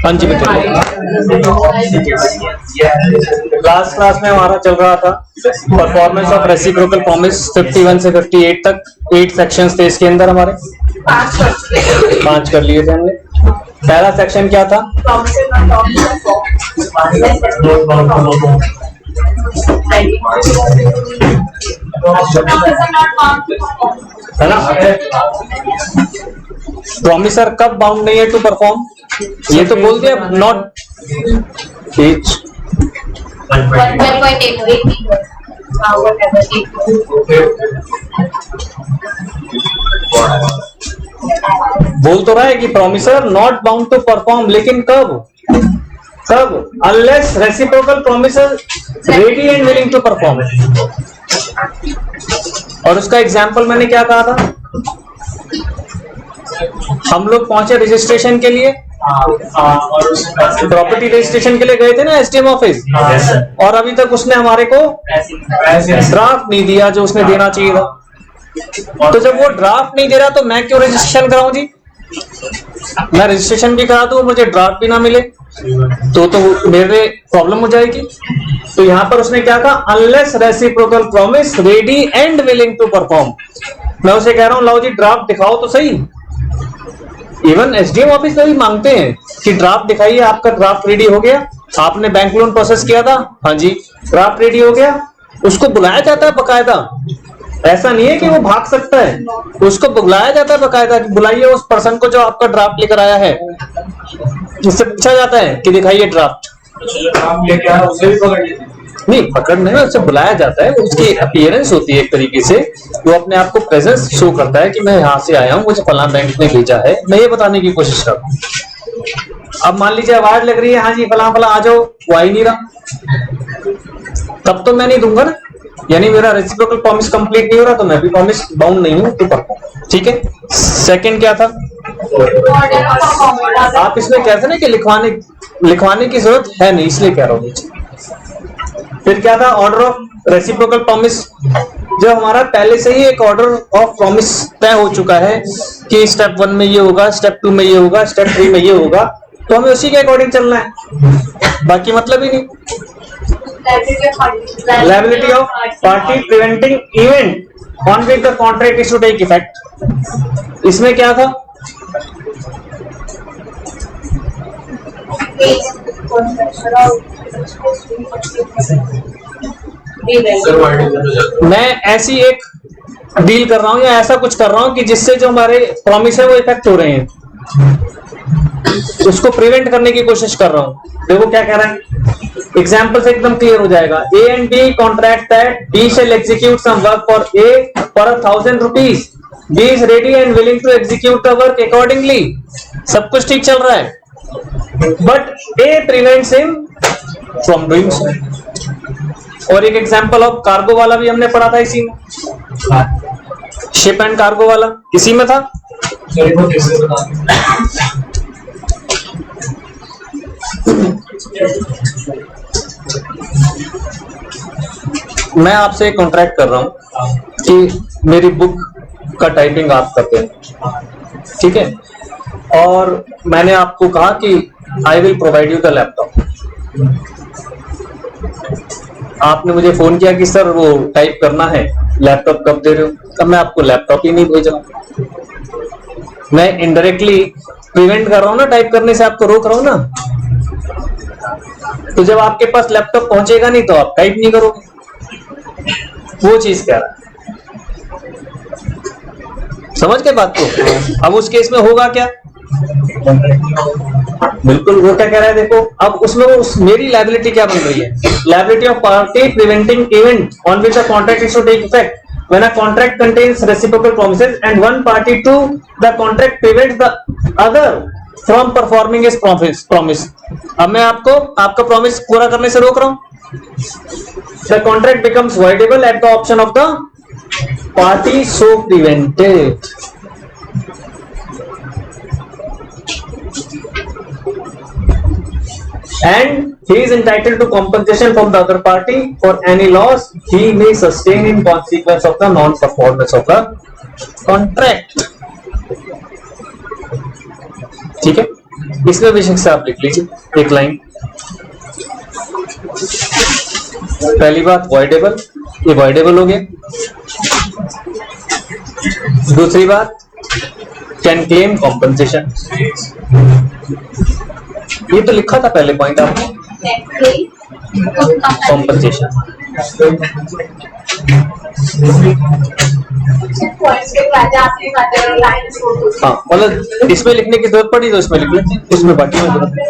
हाँ जी बेटा, last class में हमारा चल रहा था परफॉर्मेंस ऑफ रेसिप्रोकल प्रॉमिस 51 से 58 तक 8 सेक्शंस थे इसके अंदर हमारे 5 कर लिए थे हमने। पहला सेक्शन क्या था? है ना, प्रॉमिसर कब बाउंड नहीं है टू परफॉर्म, ये तो बोल दिया नॉट एच बोल तो रहा है कि promisor not bound to perform, लेकिन कब unless reciprocal promisor ready and willing to perform. और उसका एग्जांपल मैंने क्या कहा था? हम लोग पहुंचे रजिस्ट्रेशन के लिए, प्रॉपर्टी रजिस्ट्रेशन के लिए गए थे ना एसडीएम ऑफिस, और अभी तक उसने हमारे को ड्राफ्ट नहीं दिया जो उसने देना चाहिए था। तो जब वो ड्राफ्ट नहीं दे रहा तो मैं क्यों रजिस्ट्रेशन कराऊं जी? मैं रजिस्ट्रेशन भी करा दूं, मुझे ड्राफ्ट भी ना मिले तो मेरे प्रॉब्लम हो जाएगी। तो यहां पर उसने क्या कहा? Unless reciprocal promise ready and willing to perform. मैं उसे कह रहा हूं लाओ जी ड्राफ्ट दिखाओ तो सही। इवन एसडीएम ऑफिस में भी मांगते हैं कि ड्राफ्ट दिखाइए, आपका ड्राफ्ट रेडी हो गया, आपने बैंक लोन प्रोसेस किया था, हाँ जी ड्राफ्ट रेडी हो गया। उसको बुलाया जाता है बकायदा, ऐसा नहीं है कि वो भाग सकता है, उसको बुलाया जाता है बकायदा, बुलाइए उस पर्सन को जो आपका ड्राफ्ट लेकर आया है, जिससे पूछा जाता है कि दिखाइए ड्राफ्ट। नहीं पकड़ नहीं, उससे बुलाया जाता है, उसकी अपीयरेंस होती है एक तरीके से, वो अपने आप को प्रेजेंस शो करता है कि मैं यहाँ से आया हूँ, मुझे फलां बैंक ने भेजा है, मैं ये बताने की कोशिश कर रहा हूँ। अब मान लीजिए आवाज लग रही है हाँ जी फलां फलां आ जाओ, वो आ ही नहीं रहा, तब तो मैं नहीं दूंगा ना, यानी मेरा रेसिप्रोकल प्रॉमिस कंप्लीट नहीं हो रहा, तो मैं भी प्रॉमिस बाउंड नहीं हूं टू परफॉर्म। ठीक है, सेकंड क्या था? आप इसमें कहते ना कि लिखवाने की जरूरत है नहीं, इसलिए कह रहा हूं। फिर क्या था? ऑर्डर ऑफ रेसिप्रोकल प्रॉमिस, जो हमारा पहले से ही एक ऑर्डर ऑफ प्रॉमिस तय हो चुका है कि स्टेप 1 में ये होगा, स्टेप 2 में ये होगा, स्टेप 3 में ये होगा, तो हमें उसी के अकॉर्डिंग चलना है, बाकी मतलब ही नहीं। Liability of party preventing event on which the contract is to take effect, इसमें क्या था? मैं ऐसी एक डील कर रहा हूं या ऐसा कुछ कर रहा हूं कि जिससे जो हमारे प्रॉमिस है वो इफेक्ट हो रहे हैं, उसको प्रिवेंट करने की कोशिश कर रहा हूं। देखो क्या कह रहा है, एग्जाम्पल से एकदम क्लियर हो जाएगा। A and B contract that B shall execute some work for A for 1,000 rupees. B is ready and willing to execute the work accordingly. सब कुछ ठीक चल रहा है, but A prevents him from doing so. और एक example of cargo वाला भी हमने पढ़ा था इसी में, शिप एंड कार्गो वाला इसी में था। मैं आपसे कॉन्ट्रैक्ट कर रहा हूं कि मेरी बुक का टाइपिंग आप करते हैं, ठीक है, और मैंने आपको कहा कि I will provide you the laptop. आपने मुझे फोन किया कि सर वो टाइप करना है, लैपटॉप कब दे रहे हो? तब मैं आपको लैपटॉप ही नहीं भेज रहा, मैं इनडायरेक्टली प्रिवेंट कर रहा हूं ना, टाइप करने से आपको रोक रहा हूं ना। तो जब आपके पास लैपटॉप पहुंचेगा नहीं तो आप टाइप नहीं करोगे, वो चीज कह रहा है, समझ के बात को। अब उस केस में होगा क्या? बिल्कुल वो क्या कह रहा है, देखो अब उसमें मेरी लायबिलिटी क्या बन रही है? Liability of party preventing event on which a contract is to take effect when a contract contains reciprocal promises and one party to the contract prevents the other from performing his promise. अब मैं आपको आपका promise पूरा करने से रोक रहा हूं, the contract becomes voidable at the option of the party so prevented. And he is entitled to compensation from the other party for any loss he may sustain in consequence of the non-performance of the contract. ठीक है, इसमें बेशक से आप लिख लीजिए एक line. पहली बात वॉइडेबल, ये वॉइडेबल हो गया। दूसरी बात कैन क्लेम कॉम्पनसेशन, ये तो लिखा था पहले पॉइंट आपने, कॉम्पनसेशन। हाँ मतलब इसमें लिखने की जरूरत पड़ी तो इसमें लिख लेते हैं, उसमें बाकी में जरूरत है।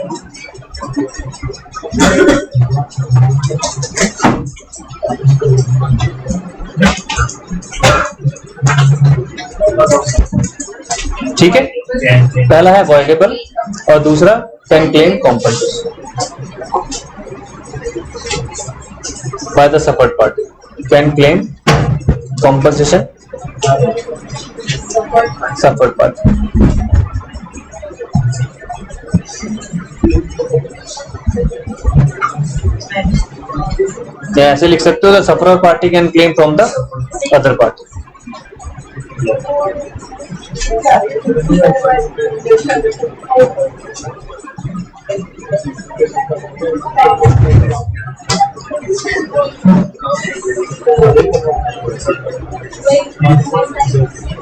ठीक है, पहला है वॉइडेबल और दूसरा can claim compensation by the suffered party, can claim compensation suffered party. ऐसे लिख सकते हो, the sufferer party can claim from the other party.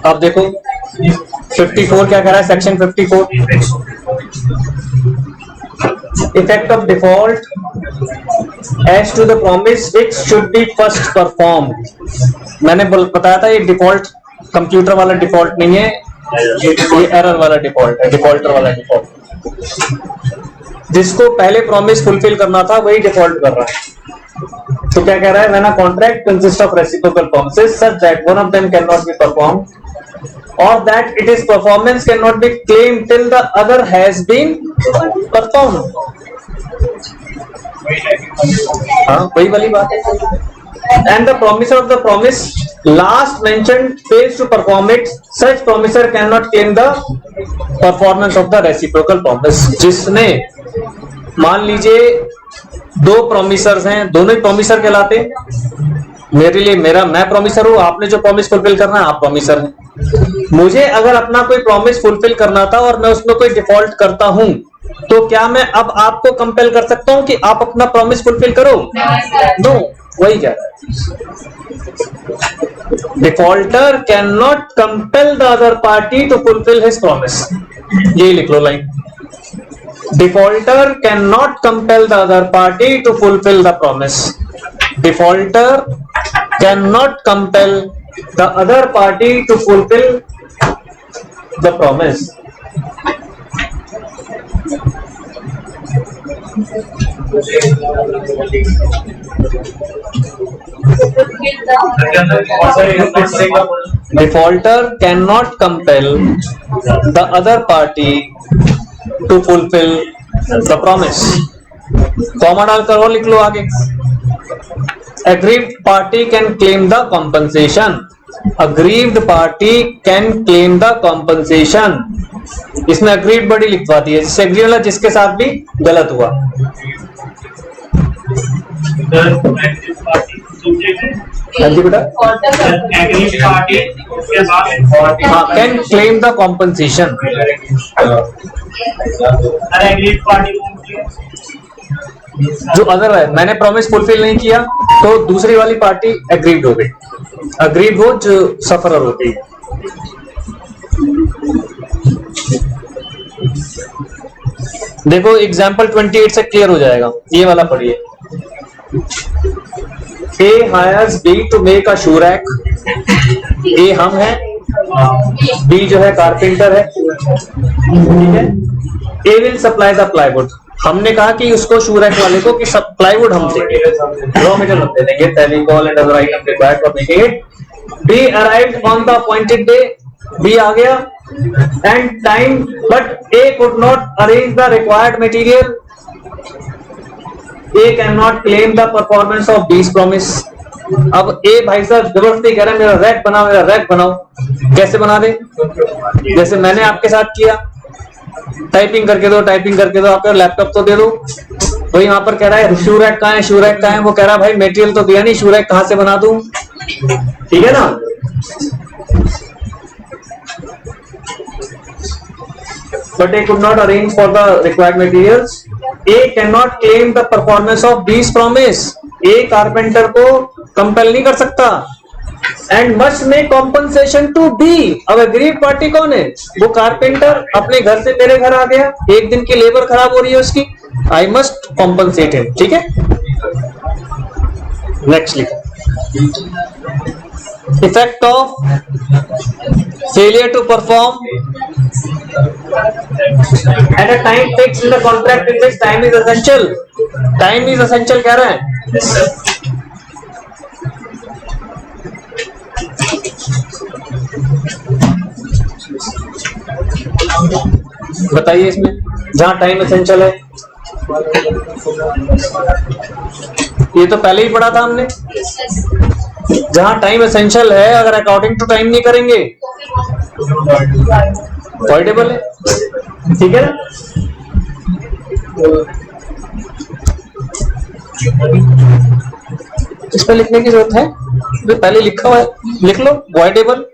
अब देखो 54 क्या कह रहा है, section 54, effect of default as to the promise which should be first perform. मैंने बताया था ये डिफॉल्ट कंप्यूटर वाला डिफॉल्ट नहीं है, ये एरर वाला डिफॉल्ट है, डिफॉल्टर वाला डिफॉल्ट। जिसको पहले प्रॉमिस फुलफिल करना था वही डिफॉल्ट कर रहा है। तो क्या कह रहा है, when a contract consist of reciprocal promises such that one of them can not be performed or that it is performance can not be claimed till the other has been performed. हाँ वही वाली बात है। And the promiser of the promise last mentioned fails to perform it, such promiser cannot claim the performance of the reciprocal promise। जिसने मान लीजिए दो प्रोमिसर्स हैं, दोनों ही प्रोमिसर कहलाते, मेरे लिए मैं प्रोमिसर हूं, आपने जो प्रॉमिस फुलफिल करना है आप प्रोमिसर हैं। मुझे अगर अपना कोई प्रॉमिस फुलफिल करना था और मैं उसमें कोई डिफॉल्ट करता हूं तो क्या मैं अब आपको कंपेल कर सकता हूं कि आप अपना प्रॉमिस फुलफिल करो? नो, वही क्या है, defaulter can not compel the other party to fulfil his promise. ये लिख लो line, defaulter can not compel the other party to fulfil the promise. Defaulter can not compel the other party to fulfil the promise. Defaulter cannot compel the other party to fulfill the promise। Comma डालकर और लिख लो आगे, aggrieved party can claim the compensation। aggrieved party can claim the compensation। इसमें aggrieved बड़ी लिखवा दी है, जिससे aggrieved वाला जिसके साथ भी गलत हुआ। हाँ जी बेटा, हाँ कैन क्लेम द कॉम्पनसेशन। जो अदर है, मैंने प्रॉमिस फुलफिल नहीं किया तो दूसरी वाली पार्टी एग्रीव्ड हो गई, एग्रीव्ड हो जो सफरर होती है। देखो एग्जाम्पल 28 से क्लियर हो जाएगा, ये वाला पढ़िए। A hires B to make a shoe rack। A हम है, B जो है कारपेंटर है, ठीक है। A will supply the plywood। हमने कहा कि उसको शू रैक वाले को कि सब प्लाईवुड हम देंगे, रॉ मटेरियल हम दे देंगे, Fevicol and other item required for making it. B arrived on the appointed day। B आ गया and time, but A could not arrange the required material। A cannot claim the performance of B's promise। अब A भाई साहब जबरदस्ती कह रहा है मेरा rack बनाओ, मेरा रैक बनाओ। कैसे बना दे? जैसे मैंने आपके साथ किया, टाइपिंग करके दो, टाइपिंग करके दो, आपका लैपटॉप तो दे दो। वही वहां पर कह रहा है शू रैक कहाँ है, शू रैक कहाँ है? वो कह रहा है भाई मेटेरियल तो दिया नहीं, शू रैक कहाँ से बना दूं? ठीक है ना। but A could not arrange for the required materials. A cannot claim the performance of B's promise. A carpenter को कंपेल नहीं कर सकता. And must make compensation to B. अब अग्रीड पार्टी कौन है? वो कारपेंटर अपने घर से मेरे घर आ गया, एक दिन की लेबर खराब हो रही है उसकी, I must compensate him. ठीक है, नेक्स्ट लिखो. Effect of failure to perform at a time fixed in the contract in which time is essential. Time is essential कह रहा है. बताइए इसमें जहां टाइम एसेंशियल है. ये तो पहले ही पढ़ा था हमने. जहां टाइम एसेंशियल है, अगर अकॉर्डिंग टू टाइम नहीं करेंगे अवॉइडेबल है. ठीक है ना. इसमें लिखने की जरूरत है, जो पहले लिखा हुआ है लिख लो. Avoidable,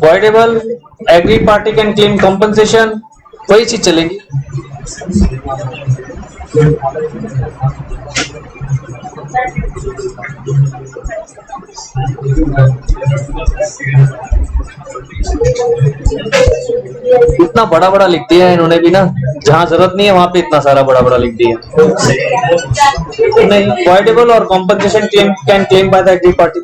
avoidable, agree party can claim compensation, वही चीज चलेगी. इतना बड़ा बड़ा लिख दिया है इन्होंने भी ना, जहां जरूरत नहीं है वहां पे इतना सारा बड़ा बड़ा लिख दिया. नहीं, अवॉइडेबल और compensation claim can claim by the agree party.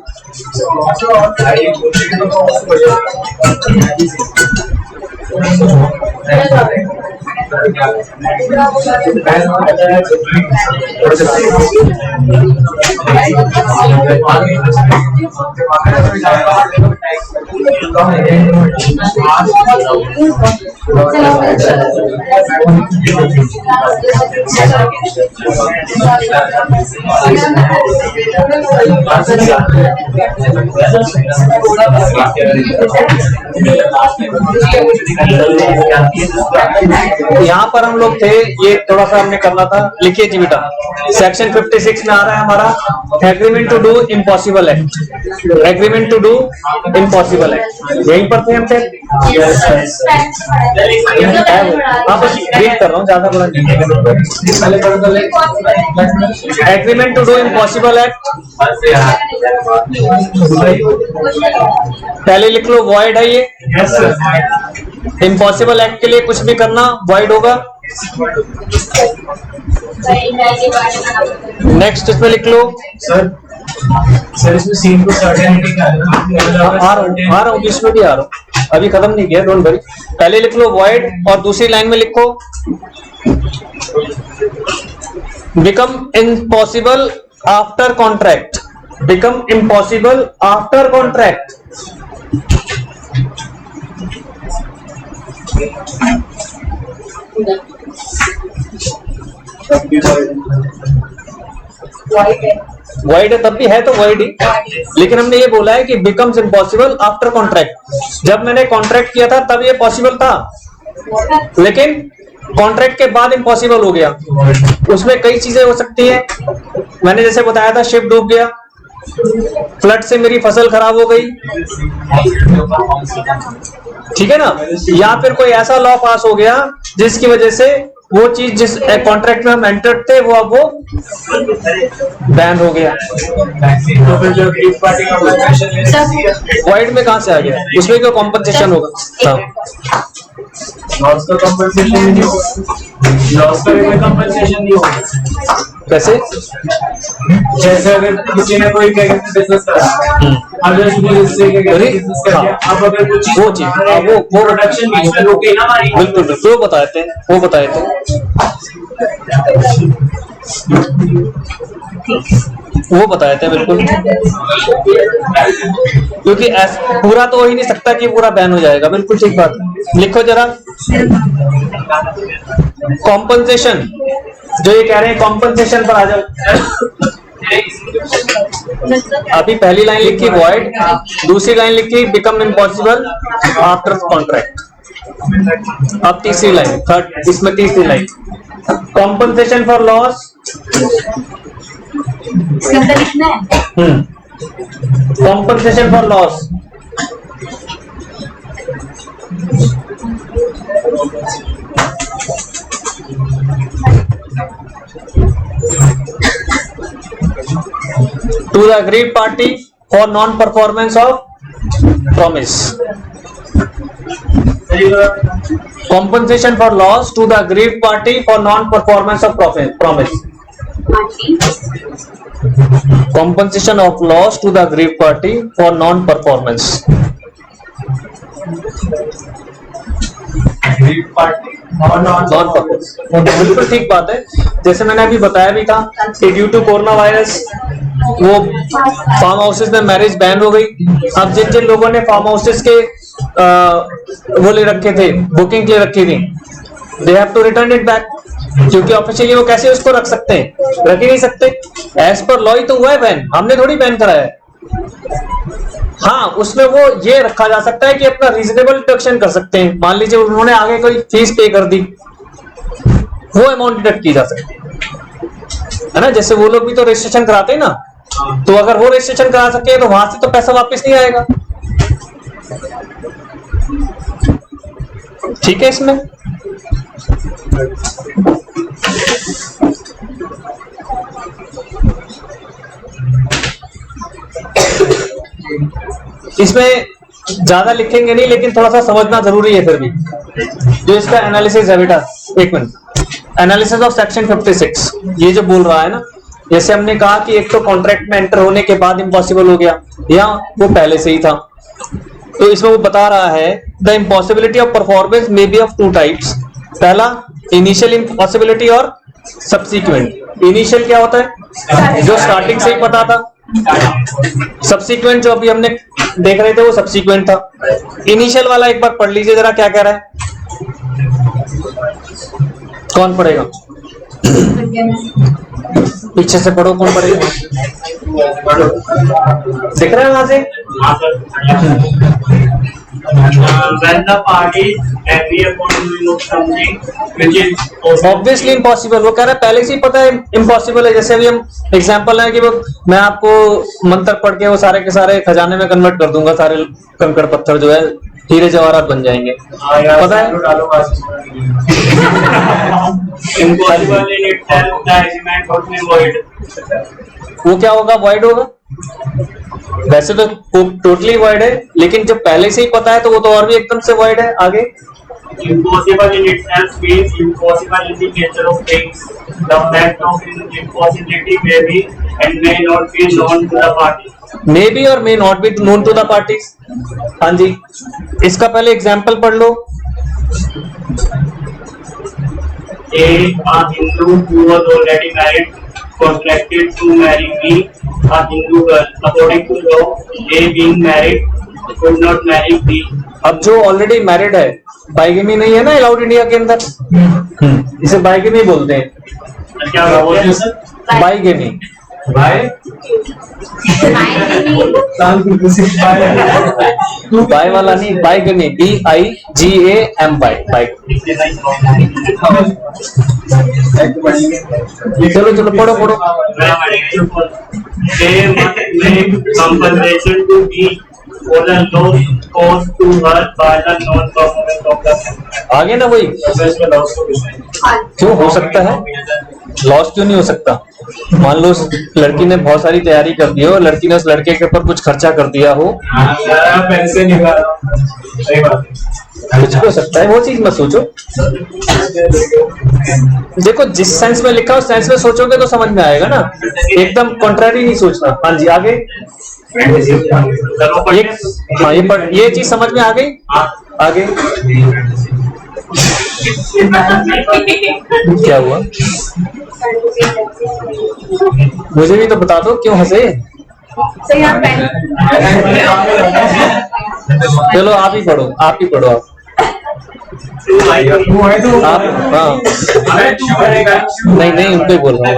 यहाँ पर हम लोग थे, ये थोड़ा सा हमने करना था. लिखिए जी बेटा, सेक्शन 56 में आ रहा है हमारा agreement to do impossible act. Agreement to do impossible act यहीं पर थे हम थे. हाँ बस रीड कर रहा हूँ, ज्यादा बड़ा नहीं. Agreement to do impossible act पहले लिख लो. वॉइड है ये. इम्पॉसिबल एक्ट के लिए कुछ भी करना वॉइड होगा. नेक्स्ट इसमें लिख लो. सर इसमें सीन को सर्टेनिटी का आ रहा हूँ, इसमें भी आ रहा हूँ, अभी खत्म नहीं किया, डोंट वरी. पहले लिख लो वॉइड और दूसरी लाइन में लिखो become impossible after contract. Become impossible after contract. Wide है तब भी है तो वाइड ही, लेकिन हमने ये बोला है कि बिकम्स इम्पॉसिबल आफ्टर कॉन्ट्रैक्ट. जब मैंने कॉन्ट्रैक्ट किया था तब ये पॉसिबल था, लेकिन कॉन्ट्रैक्ट के बाद इम्पॉसिबल हो गया. उसमें कई चीजें हो सकती है. मैंने जैसे बताया था, शिप डूब गया, फ्लड से मेरी फसल खराब हो गई, ठीक है ना, या फिर कोई ऐसा लॉ पास हो गया जिसकी वजह से वो चीज जिस कॉन्ट्रैक्ट में हम एंटर्ड थे वो अब वो बैन हो गया. तो फिर जो एक पार्टी का वाइड में कहां से आ गया? उसमें क्यों कॉम्पनसेशन होगा? लॉस का कंपनसेशन नहीं होगा. लॉस का कोई कंपनसेशन नहीं होगा. कैसे? जैसे अगर किसी ने कोई बिजनेस करा, अगर उससे बिजनेस कर दिया, अब अगर कुछ वो चीज वो प्रोडक्शन बीच में रोके ना हमारी, बिल्कुल वो बताए थे. वो बताए थे बिल्कुल, क्योंकि पूरा तो हो ही नहीं सकता कि पूरा बैन हो जाएगा. बिल्कुल ठीक बात. लिखो जरा कॉम्पनसेशन. जो ये कह रहे हैं कॉम्पनसेशन पर आ जाओ. अभी पहली लाइन लिखी वॉइड, दूसरी लाइन लिखी बिकम इम्पॉसिबल आफ्टर कॉन्ट्रैक्ट. अब तीसरी लाइन, थर्ड, इसमें तीसरी लाइन कॉम्पनसेशन फॉर लॉस इसके अंदर लिखना है। Compensation for loss, to the aggrieved party for non-performance of promise. Compensation for loss to the aggrieved party for non-performance of promise. Compensation of loss to the aggrieved party for non-performance. Aggrieved party और non-performance. बिल्कुल ठीक बात है। जैसे मैंने अभी बताया भी था कि ड्यू टू कोरोना वायरस वो फार्म हाउसेस में मैरिज बैन हो गई। अब जिन जिन लोगों ने फार्म हाउसेस के वो ले रखे थे, बुकिंग ले रखी थी, they have to return it back, क्योंकि ऑफिशियली वो कैसे उसको रख सकते हैं, रख ही नहीं सकते। एज पर लॉ ही तो हुआ है बैन, हमने थोड़ी बैन कराया है। हाँ, उसमें वो ये रखा जा सकता है कि अपना रीजनेबल डिडक्शन कर सकते हैं। मान लीजिए उन्होंने आगे कोई फीस पे कर दी, वो अमाउंट डिडक्ट की जा सकती है ना। जैसे वो लोग भी तो रजिस्ट्रेशन कराते हैं ना, तो अगर वो रजिस्ट्रेशन करा सके तो वहां से तो पैसा वापस नहीं आएगा। ठीक है। इसमें इसमें ज्यादा लिखेंगे नहीं, लेकिन थोड़ा सा समझना जरूरी है फिर भी। जो इसका एनालिसिस है बेटा, एक मिनट, एनालिसिस ऑफ सेक्शन 56 ये जो बोल रहा है ना, जैसे हमने कहा कि एक तो कॉन्ट्रैक्ट में एंटर होने के बाद इम्पॉसिबल हो गया, या वो पहले से ही था। तो इसमें वो बता रहा है the impossibility of performance may be of two types. पहला इनिशियल इम्पॉसिबिलिटी और सब्सिक्वेंट। इनिशियल क्या होता है, जो स्टार्टिंग से ही पता था। सब्सिक्वेंट जो अभी हमने देख रहे थे वो सब्सिक्वेंट था। इनिशियल वाला एक बार पढ़ लीजिए जरा, क्या कह रहा है, कौन पढ़ेगा? पीछे से पढ़ो, कौन पढ़ेगा? दिख रहा है वहां से? When the parties agree upon doing something which is obviously impossible, वो कह रहा है पहले से ही पता है इम्पॉसिबल है। जैसे अभी हम एग्जांपल है कि वो मैं आपको मंत्र पढ़ के वो सारे के सारे खजाने में कन्वर्ट कर दूंगा, सारे कंकड़ पत्थर जो है हीरे जवाहरात बन जाएंगे, पता है? impossible in itself, the agreement would be void. वो क्या होगा, वॉइड होगा। वैसे तो टोटली वॉइड है, लेकिन जब पहले से ही पता है तो वो तो और भी एकदम से वॉइड है। आगे Impossible in itself means impossible in the nature of things. The fact of impossibility may be and may not be known to the party. May be or may not be known to the parties. हाँ जी, इसका पहले example पढ़ लो। A Hindu who was already married contracted to marry me, a Hindu girl. According to law, A being married could not marry B. अब जो already married है, bigamy नहीं है ना अलाउड इंडिया के अंदर, इसे बाइगेमी बोलते हैं। क्या बोलते हैं सर? बाइगेमी, बाय वाला नहीं, बाइगेमी, BIGAMY, चलो चलो पढ़ो पढ़ो। They must make compensation to B for the loss caused to her by the non-performance of the contract. आगे ना वही, क्यों हो सकता है लॉस, क्यों नहीं हो सकता? मान लो लड़की ने बहुत सारी तैयारी कर दी हो, लड़की ने उस लड़के के ऊपर कुछ खर्चा कर दिया हो, पैसे निकाल, सही बात है, कुछ भी हो सकता है। वो चीज मत सोचो। देखो जिस सेंस में लिखा है उस सेंस में सोचोगे तो समझ में आएगा ना, एकदम कॉन्ट्रैरी नहीं सोचना। हाँ जी आगे, ये चीज समझ में आ गई। आगे क्या हुआ, मुझे भी तो बता दो, क्यों हंसे? चलो आप ही पढ़ो, आप ही पढ़ो आप। हाँ नहीं नहीं, उनको ही बोल रहा हूँ,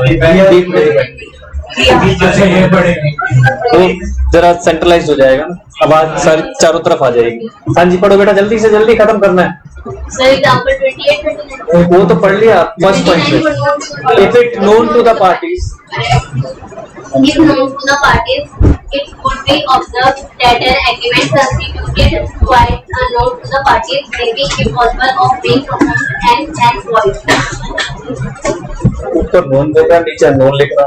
तो जरा सेंट्रलाइज हो जाएगा ना, आवाज सारी चारों तरफ आ जाएगी। हाँ जी पढ़ो बेटा, जल्दी से जल्दी खत्म करना है। So example 28, 29. वो तो पढ़ लिया फर्स्ट पॉइंट में. If it known to the parties, If known to the parties, it could be observed that an agreement constituted while unknown to the parties may be impossible of being performed and void. ऊपर known देगा नीचे known लिखना.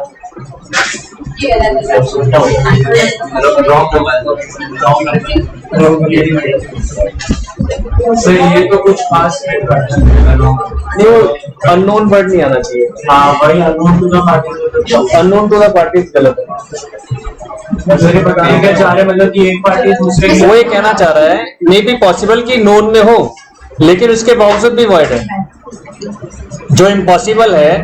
Sir ये तो कुछ खास नहीं, वो अननोन वर्ड नहीं आना चाहिए. हाँ वही unknown to the party. Unknown to the parties गलत है. सर ये क्या चाह रहे हैं मतलब कि एक पार्टी दूसरे वो ये कहना चाह रहा है मे बी पॉसिबल कि नोन में हो लेकिन उसके बावजूद भी वॉइड है. जो इम्पॉसिबल है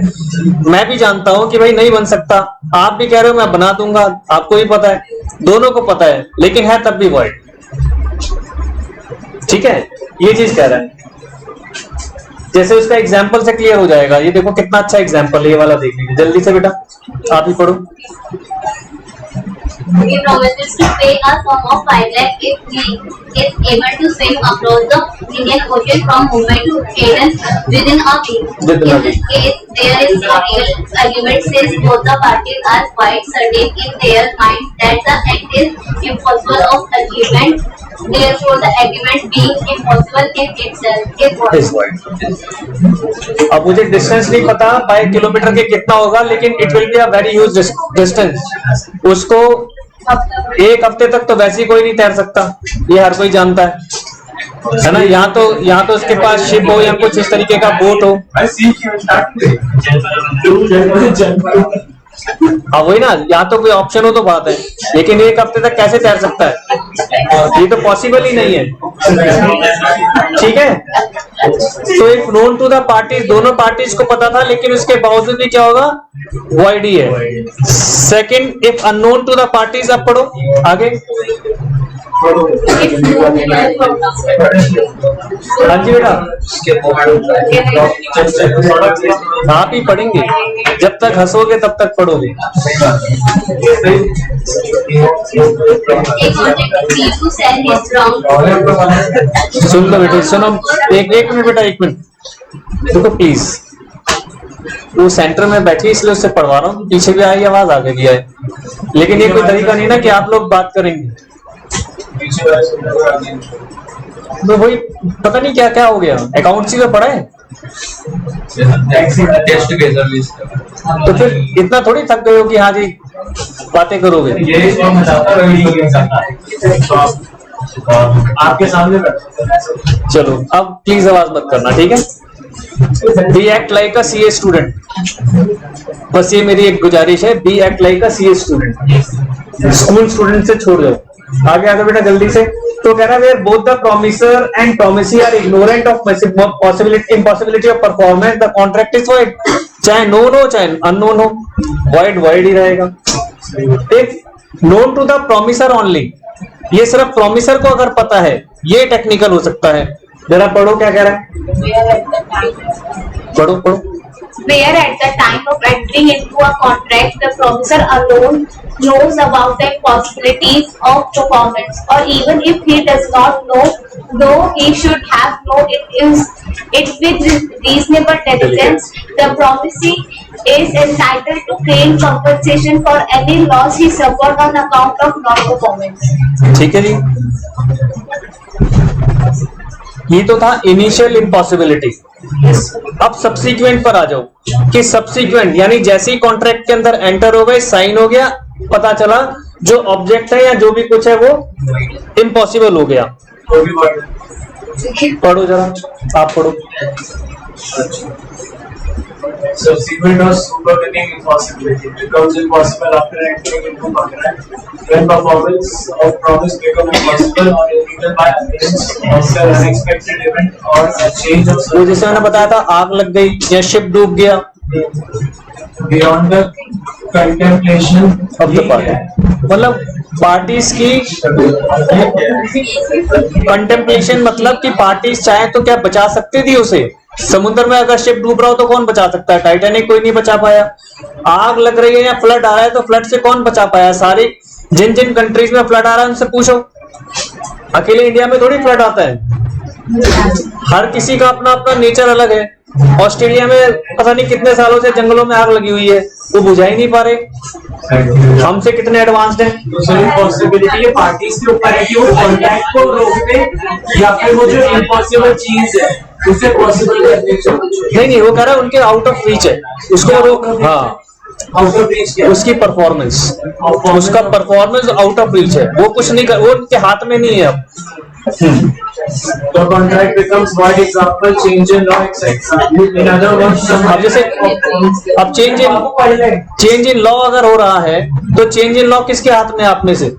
मैं भी जानता हूं कि भाई नहीं बन सकता, आप भी कह रहे हो मैं बना दूंगा, आपको भी पता है, दोनों को पता है, लेकिन है तब भी वॉइड. ठीक है, ये चीज कह रहा है. जैसे उसका एग्जाम्पल से क्लियर हो जाएगा. ये देखो कितना अच्छा एग्जाम्पल है, ये वाला देख लीजिए जल्दी से बेटा, आप ही पढ़ो. He promises to pay a sum of 5 lakh if he is able to swim across the Indian Ocean from Mumbai to Aden within a week. In this case, there is no real argument since both the parties are quite certain in their mind that the act is impossible of achievement. Therefore, the agreement being impossible in itself is void. अब मुझे distance नहीं पता bye kilometre के कितना होगा, लेकिन it will be a very huge distance. उसको एक हफ्ते तक तो वैसे ही कोई नहीं तैर सकता, ये हर कोई जानता है ना. यहाँ तो उसके पास शिप हो या कुछ इस तरीके का बोट हो. हाँ वही ना, यहाँ तो कोई ऑप्शन हो तो बात है, लेकिन एक हफ्ते तक कैसे तैर सकता है, ये तो पॉसिबल ही नहीं है. ठीक है, तो if known to the parties, दोनों पार्टीज को पता था लेकिन उसके बावजूद भी क्या होगा, वॉइड ही है. Second, if unknown to the parties, अब पढ़ो आगे. हाँ जी बेटा, आप ही पढ़ेंगे, जब तक हंसोगे तब तक पढ़ोगे. सुन लो बेटे, सुनो, एक मिनट बेटा, एक मिनट देखो प्लीज. वो सेंटर में बैठी इसलिए उससे पढ़वा रहा हूँ, पीछे भी आई आवाज आगे भी आए, लेकिन ये कोई तरीका नहीं ना कि आप लोग बात करेंगे. तो वही पता नहीं क्या क्या हो गया, अकाउंट्स में पढ़ा है तो फिर इतना थोड़ी थक गए हो कि हाँ जी बातें करोगे. आपके सामने. चलो अब प्लीज आवाज मत करना, ठीक है. Be act like a CA student, बस ये मेरी एक गुजारिश है. Be act like a CA student, school student से छोड़ दो. आगे आ जाओ बेटा जल्दी से. तो कह रहा है both the promisor and promisee are ignorant of impossibility of performance, the contract is void. चाहे नोन हो चाहे अननोन हो, वॉइड ही रहेगा. If known to the promisor only, ये सिर्फ प्रोमिसर को अगर पता है, ये टेक्निकल हो सकता है. जरा पढ़ो क्या कह रहा है, पढ़ो. Where at the time of entering into a contract, the promisor alone knows about the possibilities of performance, or even if he does not know, though he should have known it with reasonable diligence, the promisee is entitled to claim compensation for any loss he suffered on account of non-performance. ठीक है जी, ये तो था initial impossibility. अब subsequent पर आ जाओ कि subsequent यानी जैसे ही कॉन्ट्रैक्ट के अंदर एंटर हो गए, साइन हो गया, पता चला जो ऑब्जेक्ट है या जो भी कुछ है वो इम्पॉसिबल हो गया. पढ़ो जरा, आप पढ़ो. Subsequent or supervening impossibility becomes impossible after entering into contract when performance of promise become impossible or illegal by occurrence of an unexpected event or a change of वो जैसे मैंने बताया था, आग लग गई या शिप डूब गया. beyond the contemplation अब तो मतलब पार्टीज की कंटेम्पलेशन, मतलब कि पार्टीज चाहे तो क्या बचा सकती थी उसे. समुद्र में अगर शिप डूब रहा हो तो कौन बचा सकता है, टाइटैनिक कोई नहीं बचा पाया. आग लग रही है या फ्लड आ रहा है तो फ्लड से कौन बचा पाया. सारी जिन जिन कंट्रीज में फ्लड आ रहा है उनसे पूछो, अकेले इंडिया में थोड़ी फ्लड आता है. हर किसी का अपना अपना नेचर अलग है। ऑस्ट्रेलिया में पता नहीं कितने सालों से जंगलों में आग लगी हुई है, वो बुझा ही नहीं पा रहे। हमसे कितने एडवांस्ड हैं। दूसरी पॉसिबिलिटी ये पार्टीज के ऊपर है कि वो कॉन्ट्रैक्ट को रोक दे या फिर वो जो इम्पॉसिबल चीज है उसे पॉसिबल करने की। नहीं, वो कह रहा है उनके आउट ऑफ रीच है, उसको रोक। हाँ, आउट ऑफ रीच क्या? उसकी परफॉर्मेंस, उसका परफॉर्मेंस आउट ऑफ रीच है, वो कुछ नहीं कर, वो उनके हाथ में नहीं है अब। The contract becomes void. Example, change in law, etc. In other words, अब जैसे अब चेंज इन लॉ अगर हो रहा है तो चेंज इन लॉ किसके हाथ में है? आप में से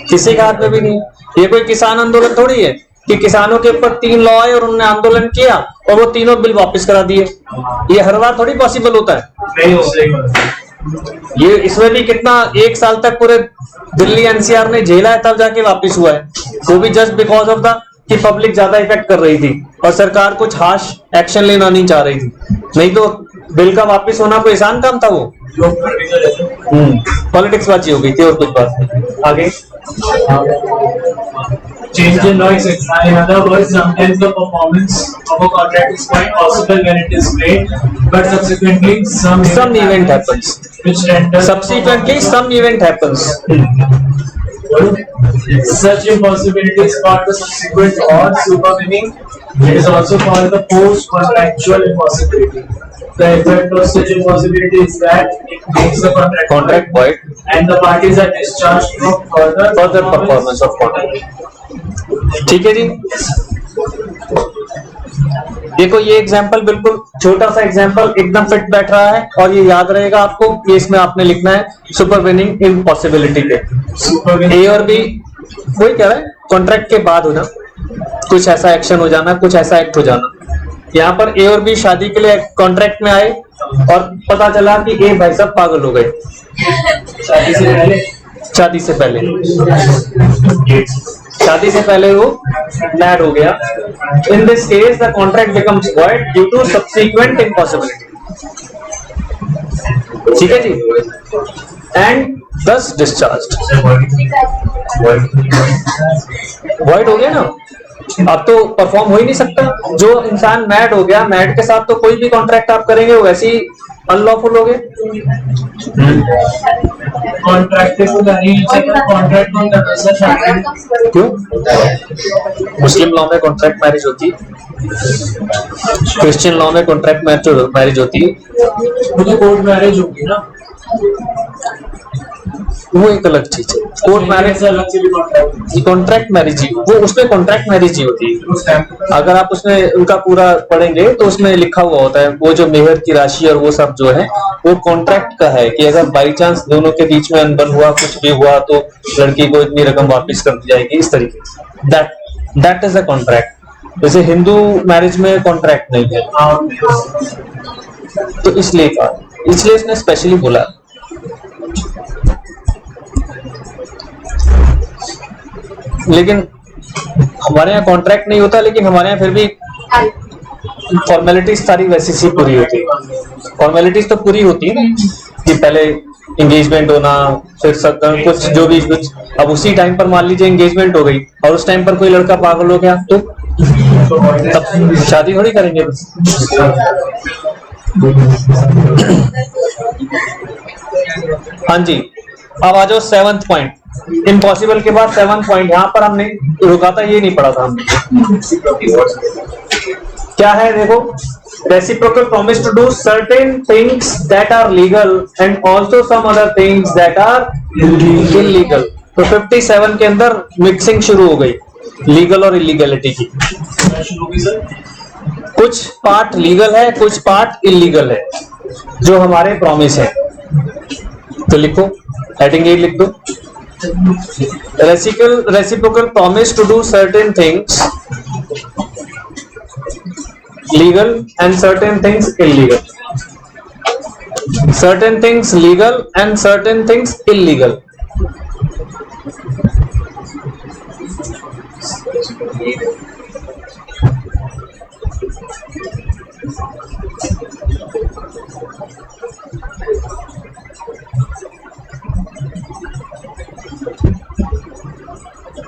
किसी के हाथ में भी नहीं। ये कोई किसान आंदोलन थोड़ी है कि किसानों के ऊपर 3 लॉ आए और उन्होंने आंदोलन किया और वो तीनों बिल वापस करा दिए। ये हर बार थोड़ी पॉसिबल होता है। नहीं हो सकेगा। ये इसमें भी कितना 1 साल तक पूरे दिल्ली एनसीआर ने झेला है, तब जाके वापस हुआ है। वो भी जस्ट बिकॉज ऑफ द कि पब्लिक ज्यादा इफेक्ट कर रही थी और सरकार कुछ हार्श एक्शन लेना नहीं चाह रही थी। नहीं तो बिल का वापस होना कोई आसान काम था। वो पॉलिटिक्स बाजी हो गई थी और कुछ बात नहीं। आगे Change in law, etc. In other words, sometimes the performance of a contract is quite possible when it is made, but subsequently some event happens. which renders Subsequently some event happens. Such impossibility is called the subsequent or supervening. It is also called the post-contractual impossibility. The effect of such impossibility is that it makes the contract void and the parties are discharged from further performance of contract. ठीक है जी। देखो ये example बिल्कुल छोटा सा example एकदम fit बैठ रहा है और ये याद रहेगा आपको कि इसमें आपने लिखना है सुपरवेनिंग इम्पॉसिबिलिटी पे। ए और बी वही कह रहा है, कॉन्ट्रैक्ट के बाद होना, कुछ ऐसा एक्शन हो जाना, कुछ ऐसा एक्ट हो जाना। यहाँ पर ए और बी शादी के लिए कॉन्ट्रैक्ट में आए और पता चला कि ए भाई साहब पागल हो गए शादी से पहले वो मैड हो गया। In this case the contract becomes void due to subsequent impossibility. ठीक है जी, एंड दस डिस्चार्ज्ड। वॉइड हो गया ना, अब तो परफॉर्म हो ही नहीं सकता। जो इंसान मैड हो गया, मैड के साथ तो कोई भी कॉन्ट्रैक्ट आप करेंगे वो वैसे ही अनलॉफुल हो गए। क्यों? मुस्लिम लॉ में कॉन्ट्रैक्ट मैरिज होती है, क्रिश्चियन लॉ में कॉन्ट्रैक्ट मैरिज होती है। वो तो कोर्ट मैरिज होगी ना, वो एक अलग चीज है। कोर्ट मैरिज अलग से भी कॉन्ट्रैक्ट मैरिज ही, वो उसमें कॉन्ट्रैक्ट मैरिज ही होती है। अगर आप उसमें उनका पूरा पढ़ेंगे तो उसमें लिखा हुआ होता है वो जो मेहर की राशि और वो सब जो है वो कॉन्ट्रैक्ट का है कि अगर बाई चांस दोनों के बीच में अनबन हुआ, कुछ भी हुआ तो लड़की को इतनी रकम वापस कर दी जाएगी, इस तरीके से। That is a contract. जैसे हिंदू मैरिज में कॉन्ट्रैक्ट नहीं है, तो इसलिए इसने स्पेशली बोला। लेकिन हमारे यहाँ कॉन्ट्रैक्ट नहीं होता, लेकिन हमारे यहाँ फिर भी फॉर्मेलिटीज सारी वैसी सी पूरी होती है। फॉर्मेलिटीज तो पूरी होती है ना कि पहले एंगेजमेंट होना, फिर कुछ जो भी कुछ। अब उसी टाइम पर मान लीजिए एंगेजमेंट हो गई और उस टाइम पर कोई लड़का पागल हो गया तो तब शादी थोड़ी करेंगे बस। हाँ जी, अब आ जाओ 7th पॉइंट। इम्पॉसिबल के बाद 7th पॉइंट, यहाँ पर हमने रुका था, ये नहीं पढ़ा था हमने। क्या है देखो, reciprocal promise to do certain things that are legal and also some other things that are illegal। तो 57 के अंदर मिक्सिंग शुरू हो गई लीगल और इलीगलिटी की। कुछ पार्ट लीगल है, कुछ पार्ट इलीगल है जो हमारे प्रॉमिस है। तो लिखो, हेडिंग ए लिख दो, reciprocal promise to do certain things legal and certain things illegal, certain things legal and certain things illegal।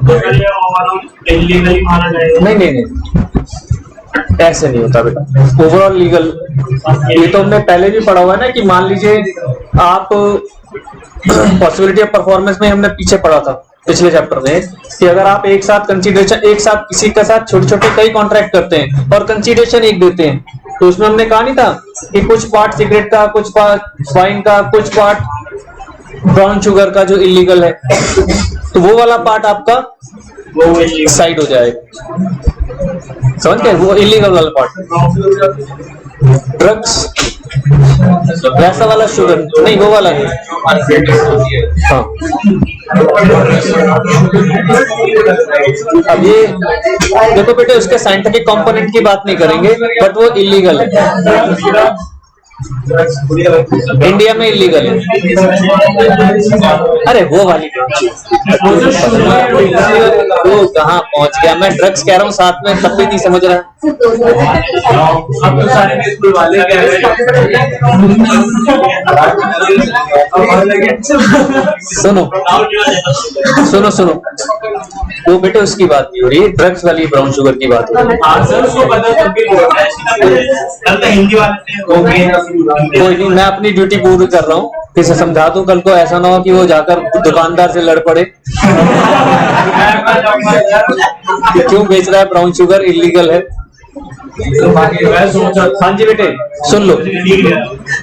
अगर ये ओवरऑल इलीगली माना जाएगा। नहीं नहीं नहीं, ऐसे नहीं होता बेटा। ओवरऑल लीगल, ये तो हमने पहले भी पढ़ा हुआ है ना कि मान लीजिए आप पॉसिबिलिटी ऑफ परफॉर्मेंस में हमने पीछे पढ़ा था पिछले चैप्टर में कि अगर आप एक साथ कंसीडरेशन, एक साथ किसी के साथ छोटे छोटे कई कॉन्ट्रैक्ट करते हैं और कंसीडरेशन एक देते हैं, तो उसमें हमने कहा नहीं था कि कुछ पार्ट सिगरेट का, कुछ पार्ट वाइन का, कुछ पार्ट ब्राउन शुगर का जो इलीगल है, तो वो वाला पार्ट आपका वो इलीगल साइड हो जाएगा। समझ गए? वो इलीगल वाला पार्ट। ड्रग्स वैसा वाला शुगर नहीं, वो वाला नहीं। हाँ, अब ये देखो बेटे, उसके साइंटिफिक कंपोनेंट की बात नहीं करेंगे, बट वो इलीगल है, इंडिया में इलीगल है। अरे वो वाली वो कहाँ पहुंच गया, मैं ड्रग्स कह रहा हूँ साथ में, तब भी नहीं समझ रहा। अब तो सारे स्कूल वाले कह रहे हैं। सुनो सुनो सुनो, वो बेटे उसकी बात नहीं हो रही, ड्रग्स वाली ब्राउन शुगर की बात हो रही है। हाँ सर, उसको पता तब भी कल तो हिंदी वाले कोई नहीं, मैं अपनी ड्यूटी पूरी कर रहा हूँ, किसे समझा दूं, कल को ऐसा ना हो कि वो जाकर दुकानदार से लड़ पड़े क्यों बेच रहा है ब्राउन शुगर, इलीगल है। हाँ जी बेटे सुन लो,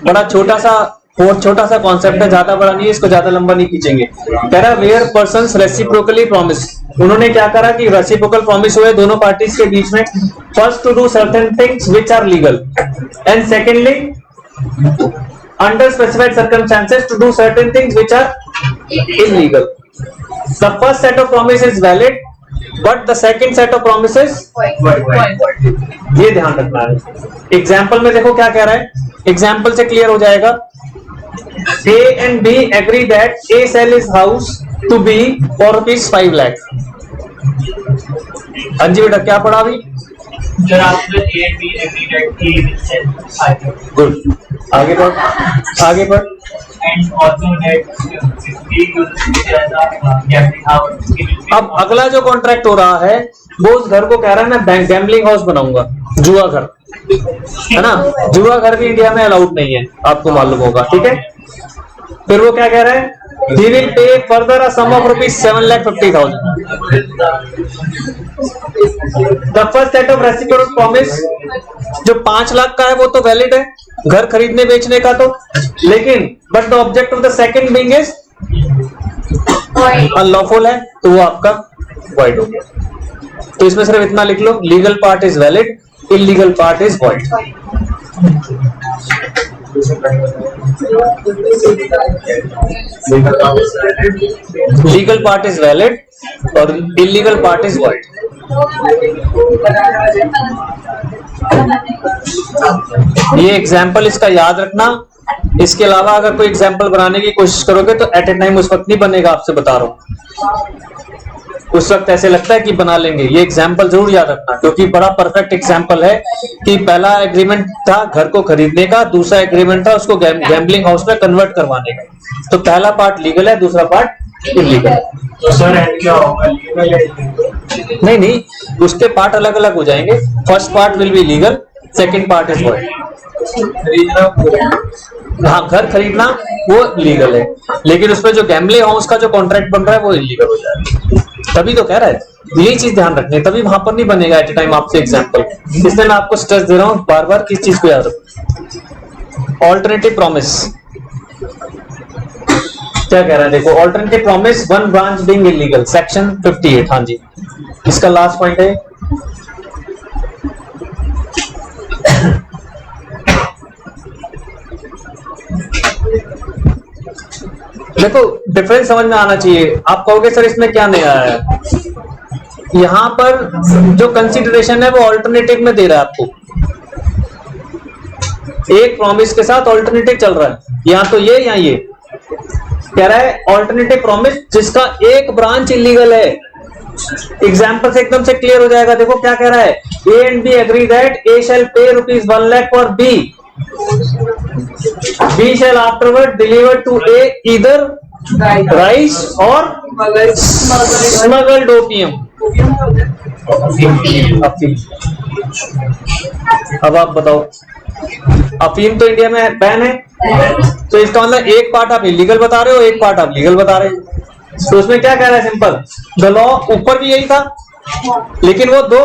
बड़ा छोटा सा कॉन्सेप्ट है, ज्यादा बड़ा नहीं है, इसको ज्यादा लंबा नहीं खींचेंगे। कह रहा वेयर पर्सन्स रेसिप्रोकली प्रॉमिस, उन्होंने क्या करा कि रेसिप्रोकल प्रॉमिस हुए दोनों पार्टीज के बीच में, first to do certain things which are legal and secondly under specified circumstances to do certain things which are illegal. The first set of promises is valid, but the second set of promises ये ध्यान रखना है। Example में देखो क्या कह रहा है, एग्जाम्पल से क्लियर हो जाएगा। A and B agree that A sell his house to B for ₹5 lakh। हाँ जी बेटा, क्या पढ़ा अभी? गुड, आगे बढ़, आगे बढ़। अब अगला जो कॉन्ट्रैक्ट हो रहा है वो उस घर को कह रहा है मैं गैम्बलिंग हाउस बनाऊंगा, जुआ घर, है ना। जुआ घर भी इंडिया में अलाउड नहीं है, आपको मालूम होगा, ठीक है। फिर वो क्या कह रहा है, he will pay further a sum of ₹7,50,000। The first set of reciprocal promise जो 5 लाख का है वो तो वैलिड है घर खरीदने बेचने का, तो लेकिन but the object of the second being is unlawful है, तो वो आपका वॉइड हो गया। तो इसमें सिर्फ इतना लिख लो, legal part is valid, illegal part is void. Legal part is valid और इलीगल पार्ट इज वॉइड। ये एग्जाम्पल इसका याद रखना, इसके अलावा अगर कोई एग्जाम्पल बनाने की कोशिश करोगे तो एट ए टाइम उस वक्त नहीं बनेगा, आपसे बता रहा हूं। उस वक्त ऐसे लगता है कि बना लेंगे, ये एग्जाम्पल जरूर याद रखना, क्योंकि बड़ा परफेक्ट एग्जाम्पल है कि पहला एग्रीमेंट था घर को खरीदने का, दूसरा एग्रीमेंट था उसको गैम्बलिंग हाउस में कन्वर्ट करवाने का। तो पहला पार्ट लीगल है, दूसरा पार्ट इलीगल। तो सर क्या होगा, लीगल है? नहीं नहीं, उसके पार्ट अलग अलग हो जाएंगे। First part will be legal, second part is void. हाँ, घर खरीदना वो लीगल है, लेकिन उसमें जो गैम्बलिंग हाउस का जो कॉन्ट्रैक्ट बन रहा है वो इलीगल हो जाएगा। तभी तो कह रहा है, यही चीज ध्यान रखनी है, तभी वहां पर नहीं बनेगा एट ए टाइम आपसे एग्जाम्पल। इसलिए मैं आपको स्ट्रेस दे रहा हूं बार बार, किस चीज को याद रखो। ऑल्टरनेटिव प्रॉमिस क्या कह रहा है, देखो, alternative promise one branch being illegal, section 58। हाँ जी, इसका लास्ट पॉइंट है। देखो डिफरेंस समझ में आना चाहिए। आप कहोगे सर इसमें क्या नया है, यहां पर जो कंसीडरेशन है वो ऑल्टरनेटिव में दे रहा है आपको, एक प्रॉमिस के साथ ऑल्टरनेटिव चल रहा है, या तो ये या ये। कह रहा है ऑल्टरनेटिव प्रॉमिस जिसका एक ब्रांच इलीगल है। एग्जाम्पल से एकदम से क्लियर हो जाएगा। देखो क्या कह रहा है, A and B agree that A shall pay ₹1 lakh for B, B shall afterward deliver to A either rice or smuggled opium, अफीम। अब आप बताओ, अफीम तो इंडिया में बैन है, तो इसका मतलब एक पार्ट आप इलीगल बता रहे हो, एक पार्ट आप लीगल बता रहे हो। तो उसमें क्या कह रहा है सिंपल, द लॉ ऊपर भी यही था, लेकिन वो दो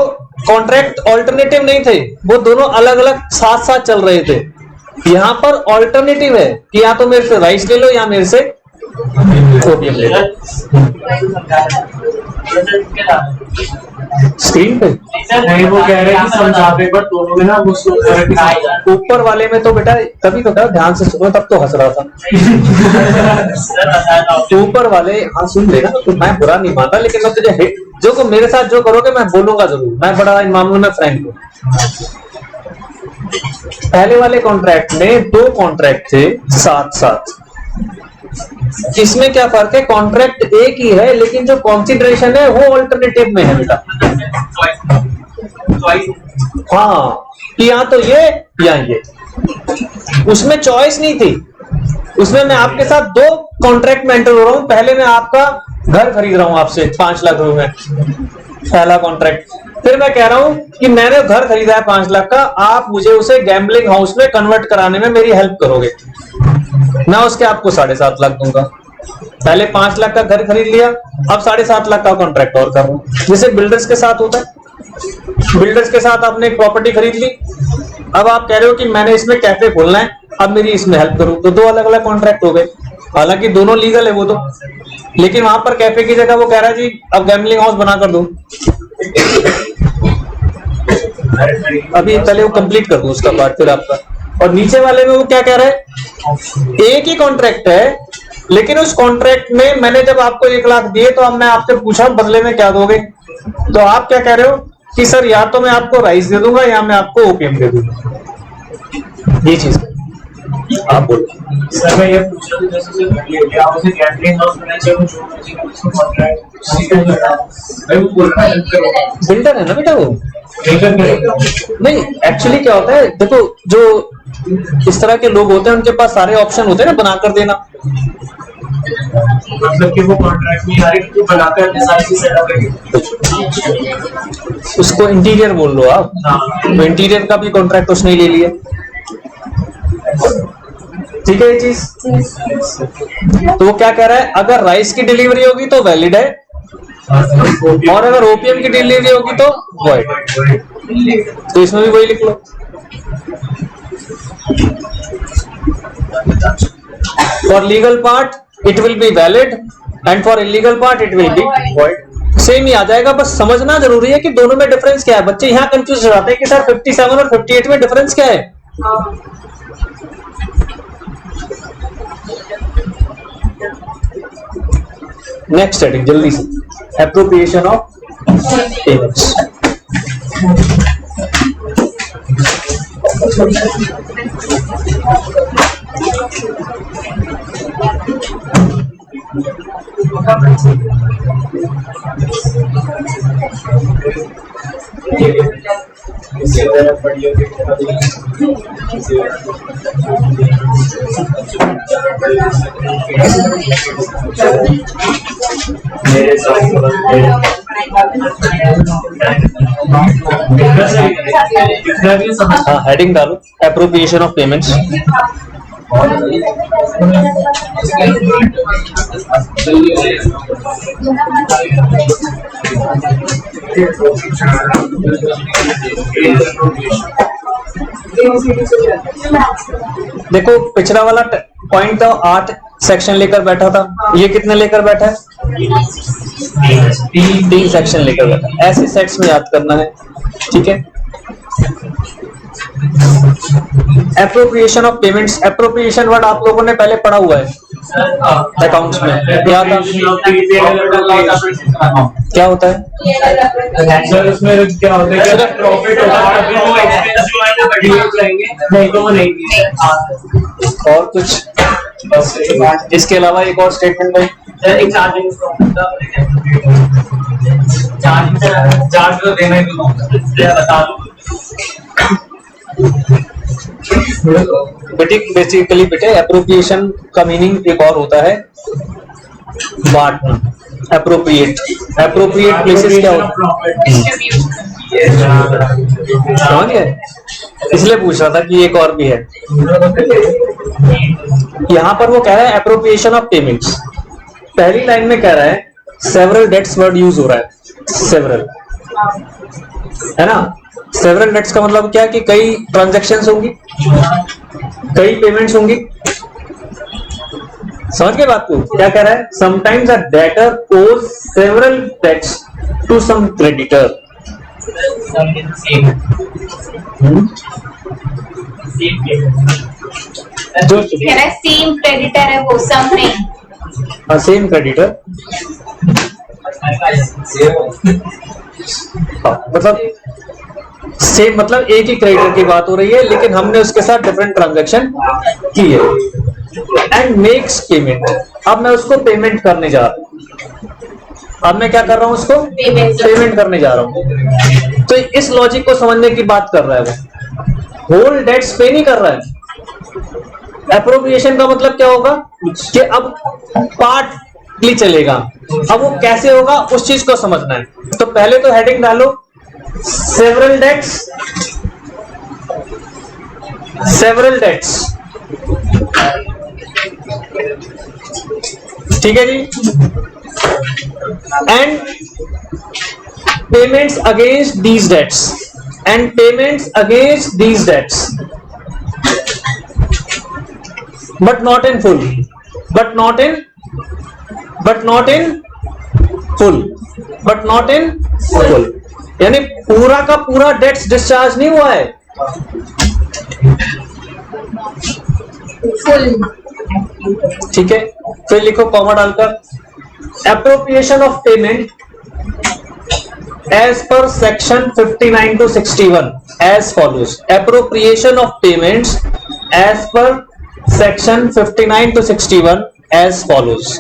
कॉन्ट्रैक्ट ऑल्टरनेटिव नहीं थे, वो दोनों अलग अलग साथ साथ चल रहे थे। यहाँ पर ऑल्टरनेटिव है कि या तो मेरे से राइस ले लो या मेरे से ओपियम ले लो। स्क्रीन पे नहीं, वो कह रहे हैं कि समझा पे, बट दोनों में ना वो ऊपर वाले में तो बेटा तभी तो कहा ध्यान से सुनो, तब तो हंस रहा था। ऊपर वाले हाँ सुन लेना, तो मैं बुरा नहीं मानता, लेकिन मैं तुझे जो को मेरे साथ जो करोगे मैं बोलूंगा जरूर, मैं बड़ा इन मामलों में फ्रैंक हूँ। पहले वाले कॉन्ट्रैक्ट में दो कॉन्ट्रैक्ट थे साथ साथ, इसमें क्या फर्क है, कॉन्ट्रैक्ट एक ही है लेकिन जो कॉन्सिडरेशन है वो ऑल्टरनेटिव में है बेटा। हाँ, या तो ये या ये, उसमें चॉइस नहीं थी। उसमें मैं आपके साथ दो कॉन्ट्रैक्ट में एंटर हो रहा हूं। पहले मैं आपका घर खरीद रहा हूं आपसे 5 लाख रुपए में, पहला कॉन्ट्रैक्ट। फिर मैं कह रहा हूं कि मैंने घर खरीदा है 5 लाख का, आप मुझे उसे गैम्बलिंग हाउस में कन्वर्ट कराने में मेरी हेल्प करोगे, मैं उसके आपको 7.5 लाख दूंगा। पहले 5 लाख का घर खरीद लिया, अब 7.5 लाख का कॉन्ट्रैक्ट और कर रहा हूं, जैसे बिल्डर्स के साथ होता है। बिल्डर्स के साथ आपने एक प्रॉपर्टी खरीद ली, अब आप कह रहे हो कि मैंने इसमें कैफे खोलना है, अब मेरी इसमें हेल्प करो, तो दो अलग अलग कॉन्ट्रैक्ट हो गए। हालांकि दोनों लीगल है वो तो, लेकिन वहां पर कैफे की जगह वो कह रहा है जी अब गैम्बलिंग हाउस बना कर दो। अभी पहले वो कंप्लीट कर दो उसका पार्ट फिर आपका। और नीचे वाले में वो क्या कह रहा है, एक ही कॉन्ट्रैक्ट है, लेकिन उस कॉन्ट्रैक्ट में मैंने जब आपको 1 लाख दिए तो अब मैं आपसे पूछा बदले में क्या दोगे, तो आप क्या कह रहे हो कि सर या तो मैं आपको राइस दे दूंगा या मैं आपको ओपीएम दे दूंगा। ये चीज आप बोलो। सर मैं ये पूछ रहा था, जैसे कि आप उसे गैम्बलिंग हाउस बनाना चाहिए, जो मर्जी का उसको कॉन्ट्रैक्ट भाई वो बोल रहा है बिल्डर है ना बेटा वो। नहीं एक्चुअली क्या होता है, देखो जो इस तरह के लोग होते हैं उनके पास सारे ऑप्शन होते हैं ना बनाकर देना। मतलब कि वो कॉन्ट्रैक्ट में आ रही है, बनाकर डिजाइन से सेटअप करेंगे, उसको इंटीरियर बोल लो आप। तो इंटीरियर का भी कॉन्ट्रैक्ट उसने ले लिया, ठीक है ये चीज। तो वो क्या कह रहा है, अगर राइस की डिलीवरी होगी तो वैलिड है, और अगर ओपीएम की डिलीवरी होगी तो वॉइड। तो इसमें भी वही लिख लो। For legal part it will be valid and for illegal part it will be void. Same ही आ जाएगा, बस समझना जरूरी है कि दोनों में डिफरेंस क्या है। बच्चे यहाँ कंफ्यूज हो जाते हैं कि सर 57 और 58 में डिफरेंस क्या है। नेक्स्ट हेडिंग जल्दी से, एप्रोप्रिएशन ऑफ पेमेंट्स। हाँ हेडिंग डालो, एप्रोप्रिएशन ऑफ पेमेंट्स। देखो पिछला वाला पॉइंट तो 8 सेक्शन लेकर बैठा था, ये कितने लेकर बैठा है, 3 सेक्शन लेकर बैठा। ऐसे सेट्स में याद करना है, ठीक है। Appropriation of payments, appropriation word आप लोगों ने पहले पढ़ा हुआ है अकाउंट्स में, क्या था, क्या होता है सर उसमें क्या होता है, सिर्फ प्रॉफिट नहीं तो वो नहीं, और कुछ इसके अलावा एक और स्टेटमेंट है, चार्ज तो देना ही बता दो। बेसिकली बेटे एप्रोप्रिएशन का मीनिंग एक और होता है बांटना। एप्रोप्रिएट प्लेसेस क्या होता है? समझ गए? इसलिए पूछ रहा था कि एक और भी है। यहां पर वो कह रहा है एप्रोप्रिएशन ऑफ पेमेंट्स। पहली लाइन में कह रहा है सेवरल डेट्स वर्ड यूज हो रहा है, सेवरल, है ना। सेवरल डेट्स का मतलब क्या है कि कई ट्रांजैक्शंस होंगी, कई पेमेंट्स होंगी। समझ के बात को? क्या कह रहा है? Sometimes a debtor owes several debts to some creditor. जो सेम क्रेडिटर है वो, सम नहीं। सेम क्रेडिटर, मतलब सेम मतलब एक ही क्रेडिटर की बात हो रही है, लेकिन हमने उसके साथ डिफरेंट ट्रांजैक्शन की है। एंड मेक्स पेमेंट, अब मैं उसको पेमेंट करने जा रहा हूं। अब मैं क्या कर रहा हूं? उसको पेमेंट करने जा रहा हूं। तो इस लॉजिक को समझने की बात कर रहा है वो। होल डेट्स पे नहीं कर रहा है। एप्रोप्रिएशन का मतलब क्या होगा कि अब पार्टली चलेगा। अब वो कैसे होगा उस चीज को समझना है। तो पहले तो हेडिंग डालो सेवरल डेट्स, सेवरल डेट्स, ठीक है जी। And payments against these debts, and payments against these debts, but not in full, but not in full, but not in full, यानी पूरा का पूरा डेट्स डिस्चार्ज नहीं हुआ है। फुल, ठीक है, फिर लिखो कॉमा डालकर appropriation of payment as per section 59 to 61 as follows. Appropriation of payments as per section 59 to 61 as follows.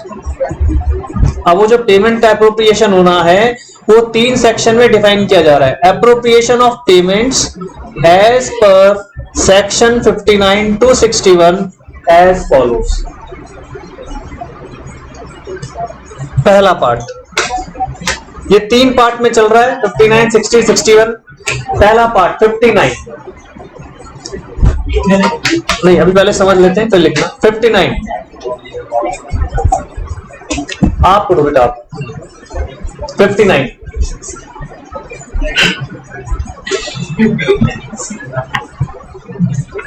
अब वो जो पेमेंट का एप्रोप्रिएशन होना है वो 3 सेक्शन में डिफाइन किया जा रहा है। Appropriation of payments as per section 59 to 61 as follows. पहला पार्ट, ये 3 पार्ट में चल रहा है, 59, 60, 61। पहला पार्ट 59 नहीं, अभी पहले समझ लेते हैं, फिर लिखना 59। आप पढ़ो बेटा, आप 59।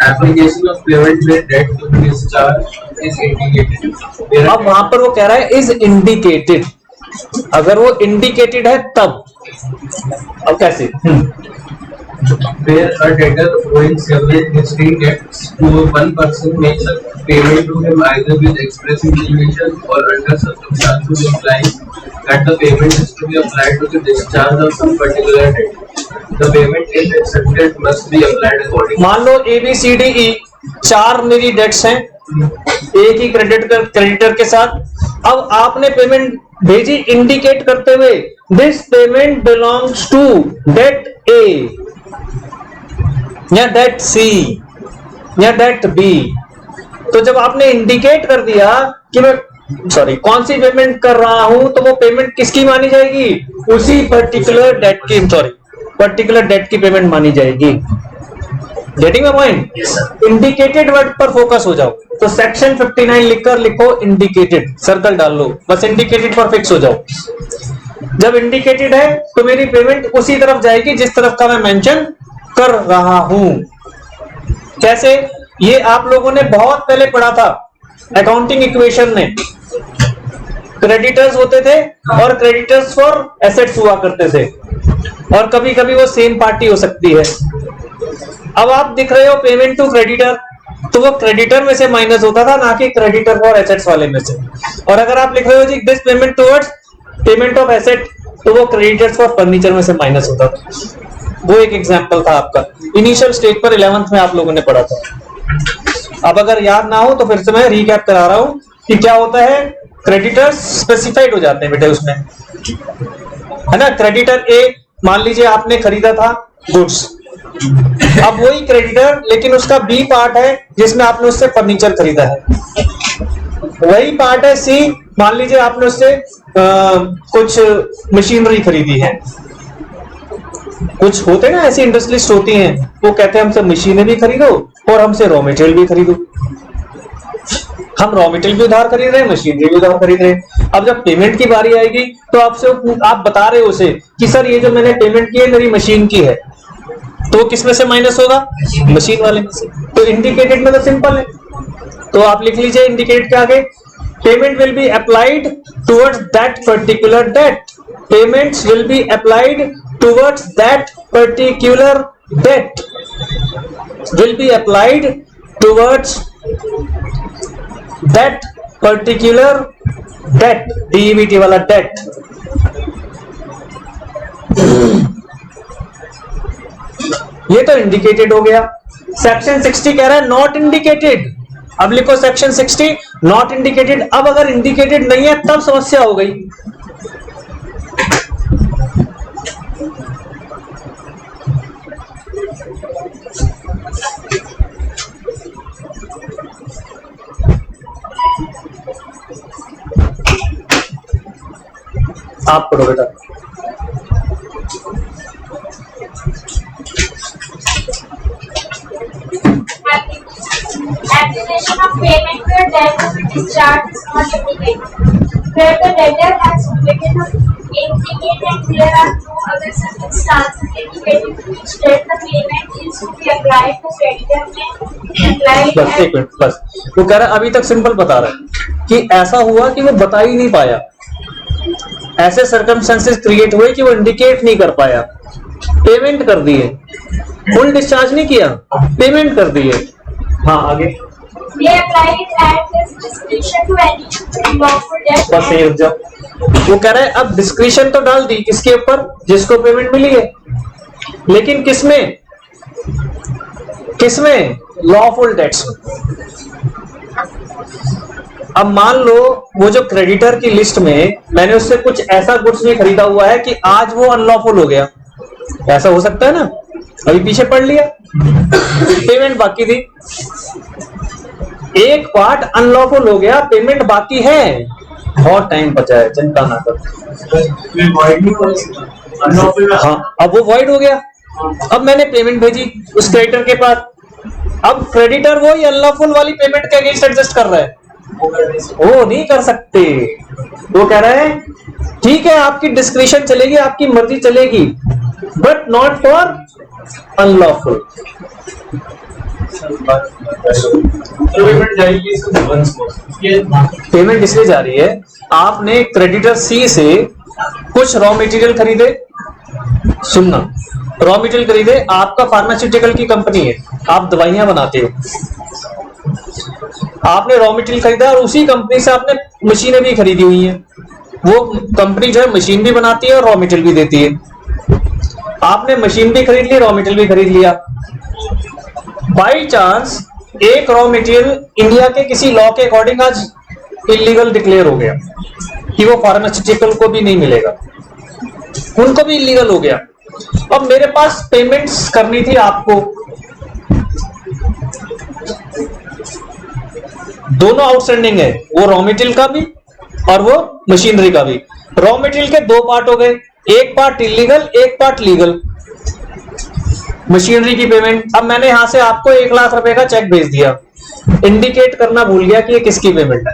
Application of payment with debt to be discharged is indicated. अब वहां पर वो कह रहा है इज इंडिकेटेड। अगर वो इंडिकेटेड है तब, अब कैसे? Where a debtor owing several distinct debts to one person makes a payment to him either with express intimation or under circumstances implying that the payment is to be applied to the discharge of some particular debt. The payment if accepted must be applied accordingly. मान लो ABCDE 4 मेरी dates हैं एक ही creditor के साथ। अब आपने payment भेजी indicate करते हुए this payment belongs to debt A या डेट सी या डेट बी। तो जब आपने इंडिकेट कर दिया कि मैं कौन सी पेमेंट कर रहा हूं, तो वो पेमेंट किसकी मानी जाएगी? उसी पर्टिकुलर डेट की, पर्टिकुलर डेट की पेमेंट मानी जाएगी। Getting my point? Indicated word पर फोकस हो जाओ। तो सेक्शन 59 लिखकर लिखो इंडिकेटेड, सर्कल डाल लो, बस इंडिकेटेड पर फिक्स हो जाओ। जब इंडिकेटेड है तो मेरी पेमेंट उसी तरफ जाएगी जिस तरफ का मैं मेंशन कर रहा हूं। कैसे? ये आप लोगों ने बहुत पहले पढ़ा था अकाउंटिंग इक्वेशन में। क्रेडिटर्स होते थे और क्रेडिटर्स फॉर एसेट्स हुआ करते थे, और कभी कभी वो सेम पार्टी हो सकती है। अब आप दिख रहे हो पेमेंट टू क्रेडिटर, तो वो क्रेडिटर में से माइनस होता था, ना कि क्रेडिटर फॉर एसेट्स वाले में से। और अगर आप लिख रहे हो जी this payment towards payment of asset, तो वो क्रेडिटर्स फॉर फर्नीचर में से माइनस होता था। वो एक एग्जांपल था आपका, इनिशियल स्टेज पर 11th में आप लोगों ने पढ़ा था। अब अगर याद ना हो तो फिर से मैं रीकैप करा रहा हूं कि क्या होता है। क्रेडिटर्स स्पेसिफाइड हो जाते हैं बेटे उसमें, है ना। क्रेडिटर ए, मान लीजिए आपने खरीदा था गुड्स, अब वही क्रेडिटर लेकिन उसका बी पार्ट है जिसमें आपने उससे फर्नीचर खरीदा है। वही पार्ट है सी, मान लीजिए आपने उससे कुछ मशीनरी खरीदी है, कुछ होते ना ऐसी इंडस्ट्रियलिस्ट होती हैं, वो कहते हैं हमसे मशीनरी खरीदो और हमसे रॉ मटेरियल भी खरीदो। हम रॉ मटेरियल भी उधार खरीद रहे हैं, मशीनरी भी उधार खरीद रहे हैं। अब जब पेमेंट की बारी आएगी तो आप बता रहे हो उसे कि सर ये जो मैंने पेमेंट की है मेरी मशीन की है, तो किसमें से माइनस होगा? मशीन वाले में से। तो इंडिकेटेड में तो सिंपल है, तो आप लिख लीजिए इंडिकेट के आगे payment will be applied towards that particular debt, payments will be applied towards that particular debt, will be applied towards that particular debt, D E B T वाला डेट। ये तो इंडिकेटेड हो गया। सेक्शन 60 कह रहा है नॉट इंडिकेटेड, अब लिखो सेक्शन 60 नॉट इंडिकेटेड। अब अगर इंडिकेटेड नहीं है तब समस्या हो गई। आप पढ़ो बेटा। Application of payment where debt of discharge is not indicated. Where the debtor has submitted a indicate and there are no other circumstances indicating to which date the payment is to be applied, the creditor may apply बस एक minute, बस वो कह रहा है अभी तक simple बता रहा है कि ऐसा हुआ कि वो बता ही नहीं पाया, ऐसे सर्कमस्टेंसेस क्रिएट हुए कि वो इंडिकेट नहीं कर पाया, पेमेंट कर दिए, फुल डिस्चार्ज नहीं किया, पेमेंट कर दिए। हाँ आगे may apply it at his discretion to any lawful debt. बस यही रुक जाओ। वो कह रहा है अब डिस्क्रिप्शन तो डाल दी किसके ऊपर, जिसको पेमेंट मिली है, लेकिन किसमें किसमें? लॉफुल डेट्स में। अब मान लो वो जो क्रेडिटर की लिस्ट में मैंने उससे कुछ ऐसा गुड्स भी खरीदा हुआ है कि आज वो अनलॉफुल हो गया, ऐसा हो सकता है ना, अभी पीछे पढ़ लिया, पेमेंट बाकी थी, एक पार्ट अनलॉफुल हो गया, पेमेंट बाकी है, बहुत टाइम बचा है, चिंता ना कर। हाँ अब वो वॉइड हो गया, अब मैंने पेमेंट भेजी उस क्रेडिटर के पास, अब क्रेडिटर वो ही अनलॉफुल वाली पेमेंट के अगेंस्ट एडजस्ट कर रहा है, वो नहीं कर सकते। वो कह रहा है ठीक है आपकी डिस्क्रिप्शन चलेगी, आपकी मर्जी चलेगी, but not for unlawful. Payment इसलिए जा रही है, आपने क्रेडिटर सी से कुछ रॉ मटेरियल खरीदे, सुनना, रॉ मटेरियल खरीदे, आपका फार्मास्यूटिकल की कंपनी है, आप दवाइयां बनाते हो, आपने रॉ मटेरियल खरीदा और उसी कंपनी से आपने मशीनें भी खरीदी हुई हैं, वो कंपनी जो है मशीन भी बनाती है और रॉ मटेरियल भी देती है, आपने मशीन भी खरीद ली, रॉ मटेरियल भी खरीद लिया, बाई चांस एक रॉ मटेरियल इंडिया के किसी लॉ के अकॉर्डिंग आज इलीगल डिक्लेयर हो गया कि वो फार्मास्यूटिकल को भी नहीं मिलेगा, उनको भी इलीगल हो गया। अब मेरे पास पेमेंट्स करनी थी आपको, दोनों आउटस्टैंडिंग है, वो रॉ मटेरियल का भी और वो मशीनरी का भी। रॉ मटेरियल के दो पार्ट हो गए, एक पार्ट इलीगल, एक पार्ट लीगल। मशीनरी की पेमेंट, अब मैंने यहां से आपको 1 लाख रुपए का चेक भेज दिया, इंडिकेट करना भूल गया कि ये किसकी पेमेंट है,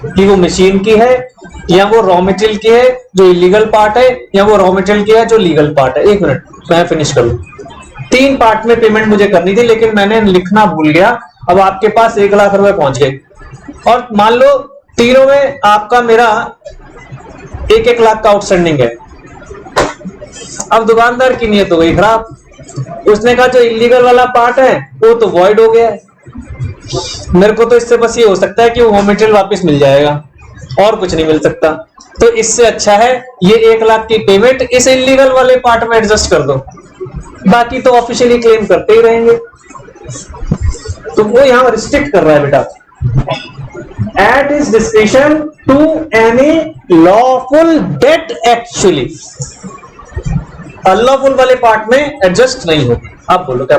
कि वो मशीन की है या वो रॉ मटेरियल की है जो इलीगल पार्ट है, या वो रॉ मटेरियल की है जो लीगल पार्ट है। 1 मिनट मैं फिनिश करूं। 3 पार्ट में पेमेंट मुझे करनी थी, लेकिन मैंने लिखना भूल गया। अब आपके पास 1 लाख रुपए पहुंच गए और मान लो तीनों में आपका मेरा 1-1 लाख का आउटस्टैंडिंग है। अब दुकानदार की नीयत हो गई खराब, उसने कहा जो इलीगल वाला पार्ट है वो तो वॉइड हो गया है, मेरे को तो इससे बस ये हो सकता है कि वो मटेरियल वापस मिल जाएगा और कुछ नहीं मिल सकता, तो इससे अच्छा है ये 1 लाख की पेमेंट इस इलीगल वाले पार्ट में एडजस्ट कर दो, बाकी तो ऑफिशियली क्लेम करते ही रहेंगे। तो वो यहां रिस्ट्रिक्ट कर रहा है बेटा, at his description to any lawful debt, actually unlawful वाले पार्ट में एडजस्ट नहीं होगी। आप बोलो क्या?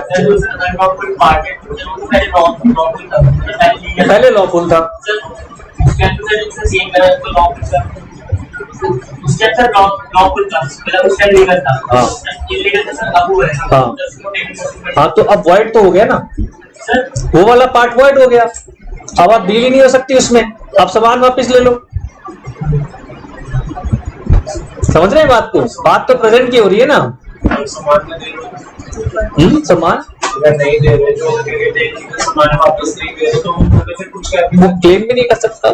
पहले लॉफुल था, उसके अंदर लॉफुल था, मतलब उसका लीगल था। हाँ। इलीगल सर अब है। हाँ। हाँ तो अब void तो हो गया ना, सर वो वाला पार्ट void हो गया, अब आप डील ही नहीं हो सकती उसमें, आप सामान वापस ले लो। समझ रहे हैं बात को? बात तो प्रेजेंट की हो रही है ना। सामान में दे रहे सामान अगर नहीं दे रहे जो सामान वापस नहीं दे रहे तो उनको फिर कुछ करके वो क्लेम भी नहीं कर सकता,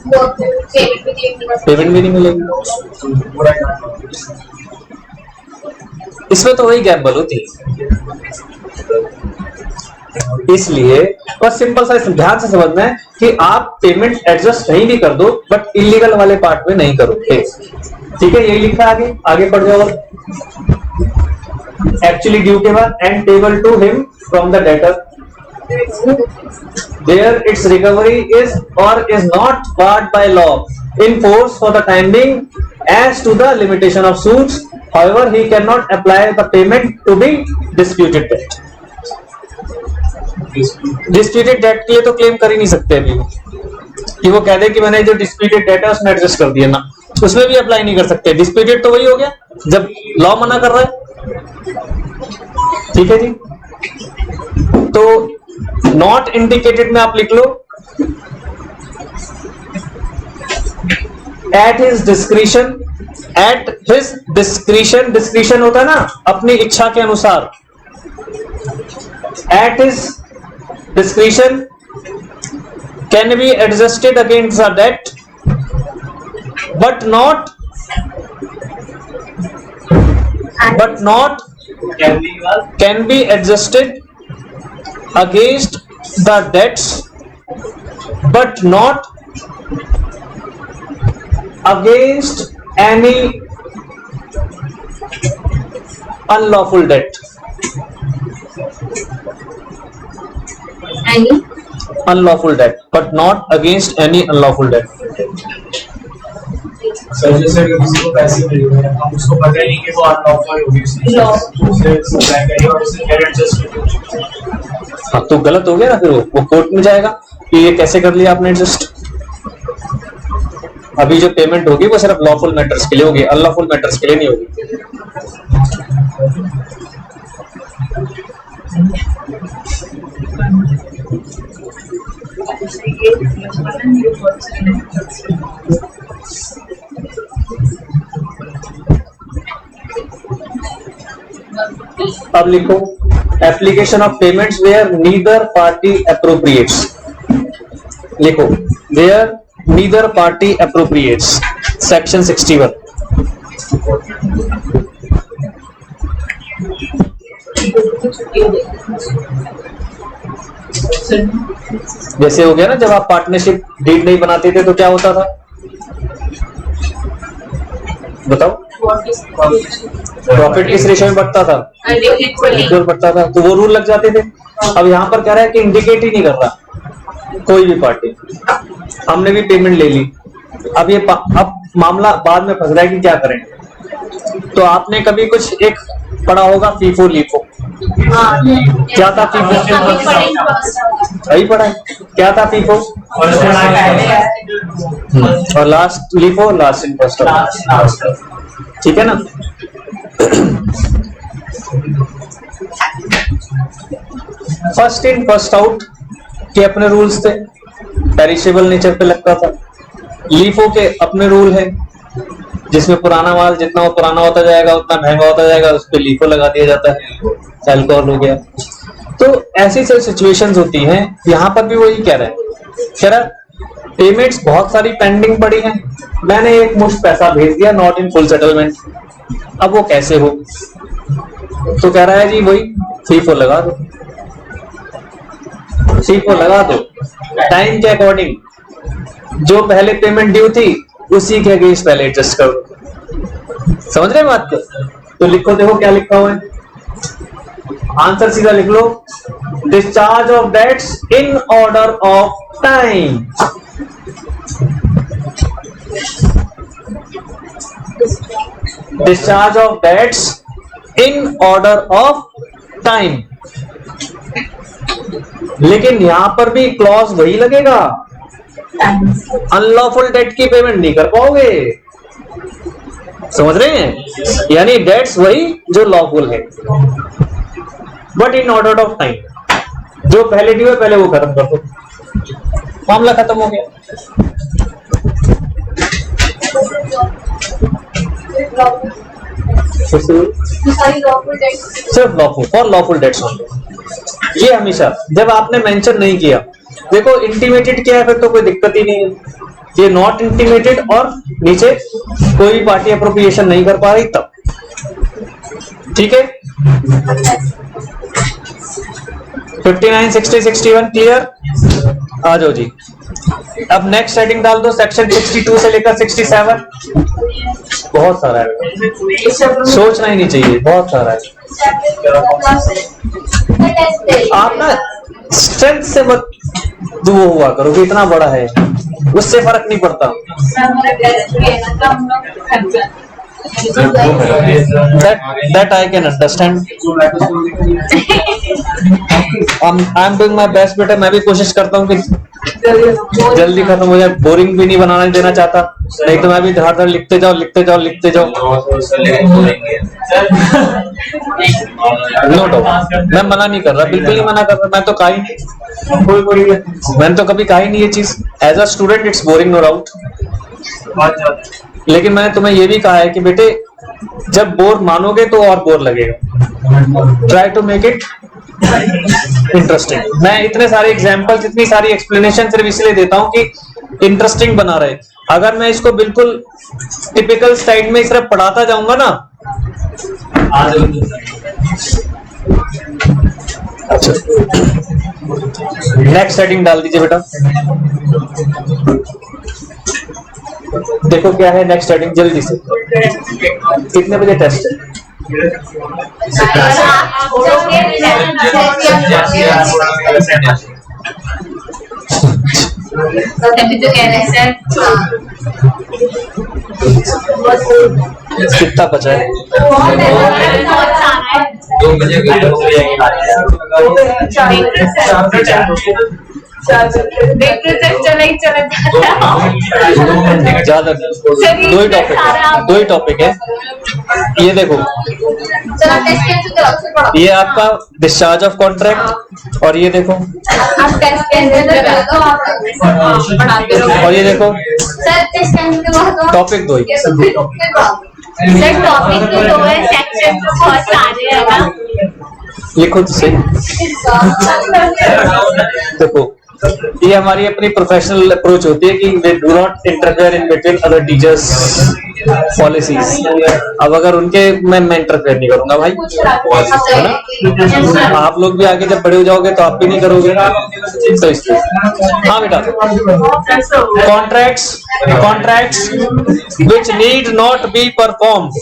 वो पेमेंट भी क्लेम नहीं कर सकते। पेमेंट भी नहीं मिलेगी। पूरा ही इसमें तो वही गैम्बल होती है। इसलिए बस सिंपल सा ध्यान से समझना है कि आप पेमेंट एडजस्ट नहीं भी कर दो बट इलीगल वाले पार्ट में नहीं करोगे। ठीक है, यही लिखा है आगे, आगे पढ़ जाओ। एक्चुअली ड्यू के बाद and payable to him from the debtor there its recovery is or is not barred by law in force for the time being as to the limitation of suits. However, he cannot apply the payment to be disputed debt. Disputed debt के लिए तो claim कर ही नहीं सकते अभी कि वो कह दे कि मैंने जो डिस्प्यूटेड डेट है उसमें एडजस्ट कर दिया ना, उसमें भी अप्लाई नहीं कर सकते। डिस्प्यूटेड तो वही हो गया जब लॉ मना कर रहा है। ठीक है जी, तो नॉट इंडिकेटेड में आप लिख लो at his discretion. At his discretion, discretion होता है ना अपनी इच्छा के अनुसार। At his discretion can be adjusted against the debt but not can be adjusted against the debts but not against any unlawful debt. Any Unlawful debt but not against any unlawful debt. Sir जैसे अगर किसी को पैसे मिल रहे हैं हम उसको पता ही नहीं कि वो अनलॉफुल होगी उससे सप्लाई करिए और उससे फिर एडजस्ट। हाँ तो गलत हो गया ना, फिर वो कोर्ट में जाएगा कि ये कैसे कर लिया आपने एडजस्ट। अभी जो पेमेंट होगी वो सिर्फ लॉफुल मैटर्स के लिए होगी, अनलॉफुल मैटर्स के लिए नहीं होगी। अब लिखो application of payments where neither party appropriates. लिखो where neither party appropriates, section 61। जैसे हो गया ना जब आप पार्टनरशिप डीड नहीं बनाते थे तो क्या होता था बताओ? प्रॉफिट किस रेशियो में बढ़ता था? इक्वल बढ़ता था, तो वो रूल लग जाते थे। अब यहाँ पर कह रहा है कि इंडिकेट ही नहीं कर रहा कोई भी पार्टी। हमने भी पेमेंट ले ली, अब ये अब मामला बाद में फंस रहा है कि क्या करें। तो आपने कभी कुछ एक पढ़ा होगा फीफो लीफो। क्या था फीफो? सही पढ़ा है। क्या था फीफो? और last LIFO, last in first out. ठीक है ना? फर्स्ट इन फर्स्ट आउट के अपने रूल्स थे, पेरिशेबल नेचर पे लगता था। लीफो के अपने रूल है जिसमें पुराना माल जितना वो पुराना होता जाएगा उतना महंगा होता जाएगा, उस पर लीफो लगा दिया जाता है। अल्कोहल हो गया। तो ऐसी सिचुएशंस होती हैं, यहाँ पर भी वही कह रहा है। कह रहा पेमेंट्स बहुत सारी पेंडिंग पड़ी हैं, मैंने एक मुश्त पैसा भेज दिया नॉट इन फुल सेटलमेंट, अब वो कैसे हो? तो कह रहा है जी वही फीफो लगा दो, फीफो लगा दो। टाइम के अकॉर्डिंग जो पहले पेमेंट ड्यू थी उसी के अगेंस्ट पहले एडजस्ट करो। समझ रहे बात को? तो लिखो, देखो क्या लिखा हुआ है, आंसर सीधा लिख लो। Discharge of debts in order of time. Discharge of debts in order of time. लेकिन यहां पर भी क्लॉज वही लगेगा अनलॉफुल डेट की पेमेंट नहीं कर पाओगे, समझ रहे हैं? यानी डेट्स वही जो लॉफुल है, but in order of time, जो पहले ड्यू है पहले वो खत्म कर दो, मामला खत्म हो गया। सिर्फ lawful, for lawful debts only. ये हमेशा जब आपने मेंशन नहीं किया, देखो इंटीमेटेड क्या है फिर तो कोई दिक्कत ही नहीं है, ये नॉट इंटीमेटेड और नीचे कोई पार्टी अप्रोप्रिएशन नहीं कर पा रही तब, ठीक है। 59, 60, 61 क्लियर? आ जाओ जी। अब नेक्स्ट हेडिंग डाल दो, सेक्शन 62 से लेकर 67। बहुत सारा है, सोचना ही नहीं चाहिए, बहुत सारा है। आप ना स्ट्रेंथ से मत वो हुआ करो कि इतना बड़ा है, उससे फर्क नहीं पड़ता। That I can understand. I'm doing my best बेटा, मैं भी कोशिश करता हूँ कि जल्दी खत्म हो जाए, बोरिंग भी नहीं बनाने देना चाहता, नहीं तो मैं भी धड़ धड़ लिखते जाओ लिखते जाओ लिखते जाओ। नो डाउट, मैं मना नहीं कर रहा, बिल्कुल नहीं मना कर रहा, मैं तो कहा ही नहीं, मैंने तो कभी कहा ही नहीं ये चीज। As a student it's boring no doubt, लेकिन मैंने तुम्हें ये भी कहा है कि बेटे जब बोर मानोगे तो और बोर लगेगा, try to make it interesting. मैं इतने सारे एग्जांपल्स, इतनी सारी एक्सप्लेनेशन सिर्फ इसलिए देता हूं कि इंटरेस्टिंग बना रहे। अगर मैं इसको बिल्कुल टिपिकल स्टाइल में सिर्फ पढ़ाता जाऊंगा ना, अच्छा नेक्स्ट हेडिंग डाल दीजिए बेटा। देखो क्या है नेक्स्ट हेडिंग, जल्दी से। कितने बजे टेस्ट है? कितना बचा है? 2 बजे ज्यादा दो ही टॉपिक है। ये देखो, ये आपका डिस्चार्ज ऑफ कॉन्ट्रैक्ट, और ये देखो, और ये देखो टॉपिक 2 ही। सर टॉपिक तो 2 है, सेक्शन तो बहुत सारे हैं ना। लिखो तो सही। देखो ये हमारी अपनी प्रोफेशनल अप्रोच होती है कि वे do not interfere in between other teachers policies. अब अगर उनके मैं इंटरफेयर नहीं करूंगा भाई, है ना? आप लोग भी आगे जब बड़े हो जाओगे तो आप भी नहीं करोगे, तो इसलिए हाँ बेटा, contracts which need not be performed.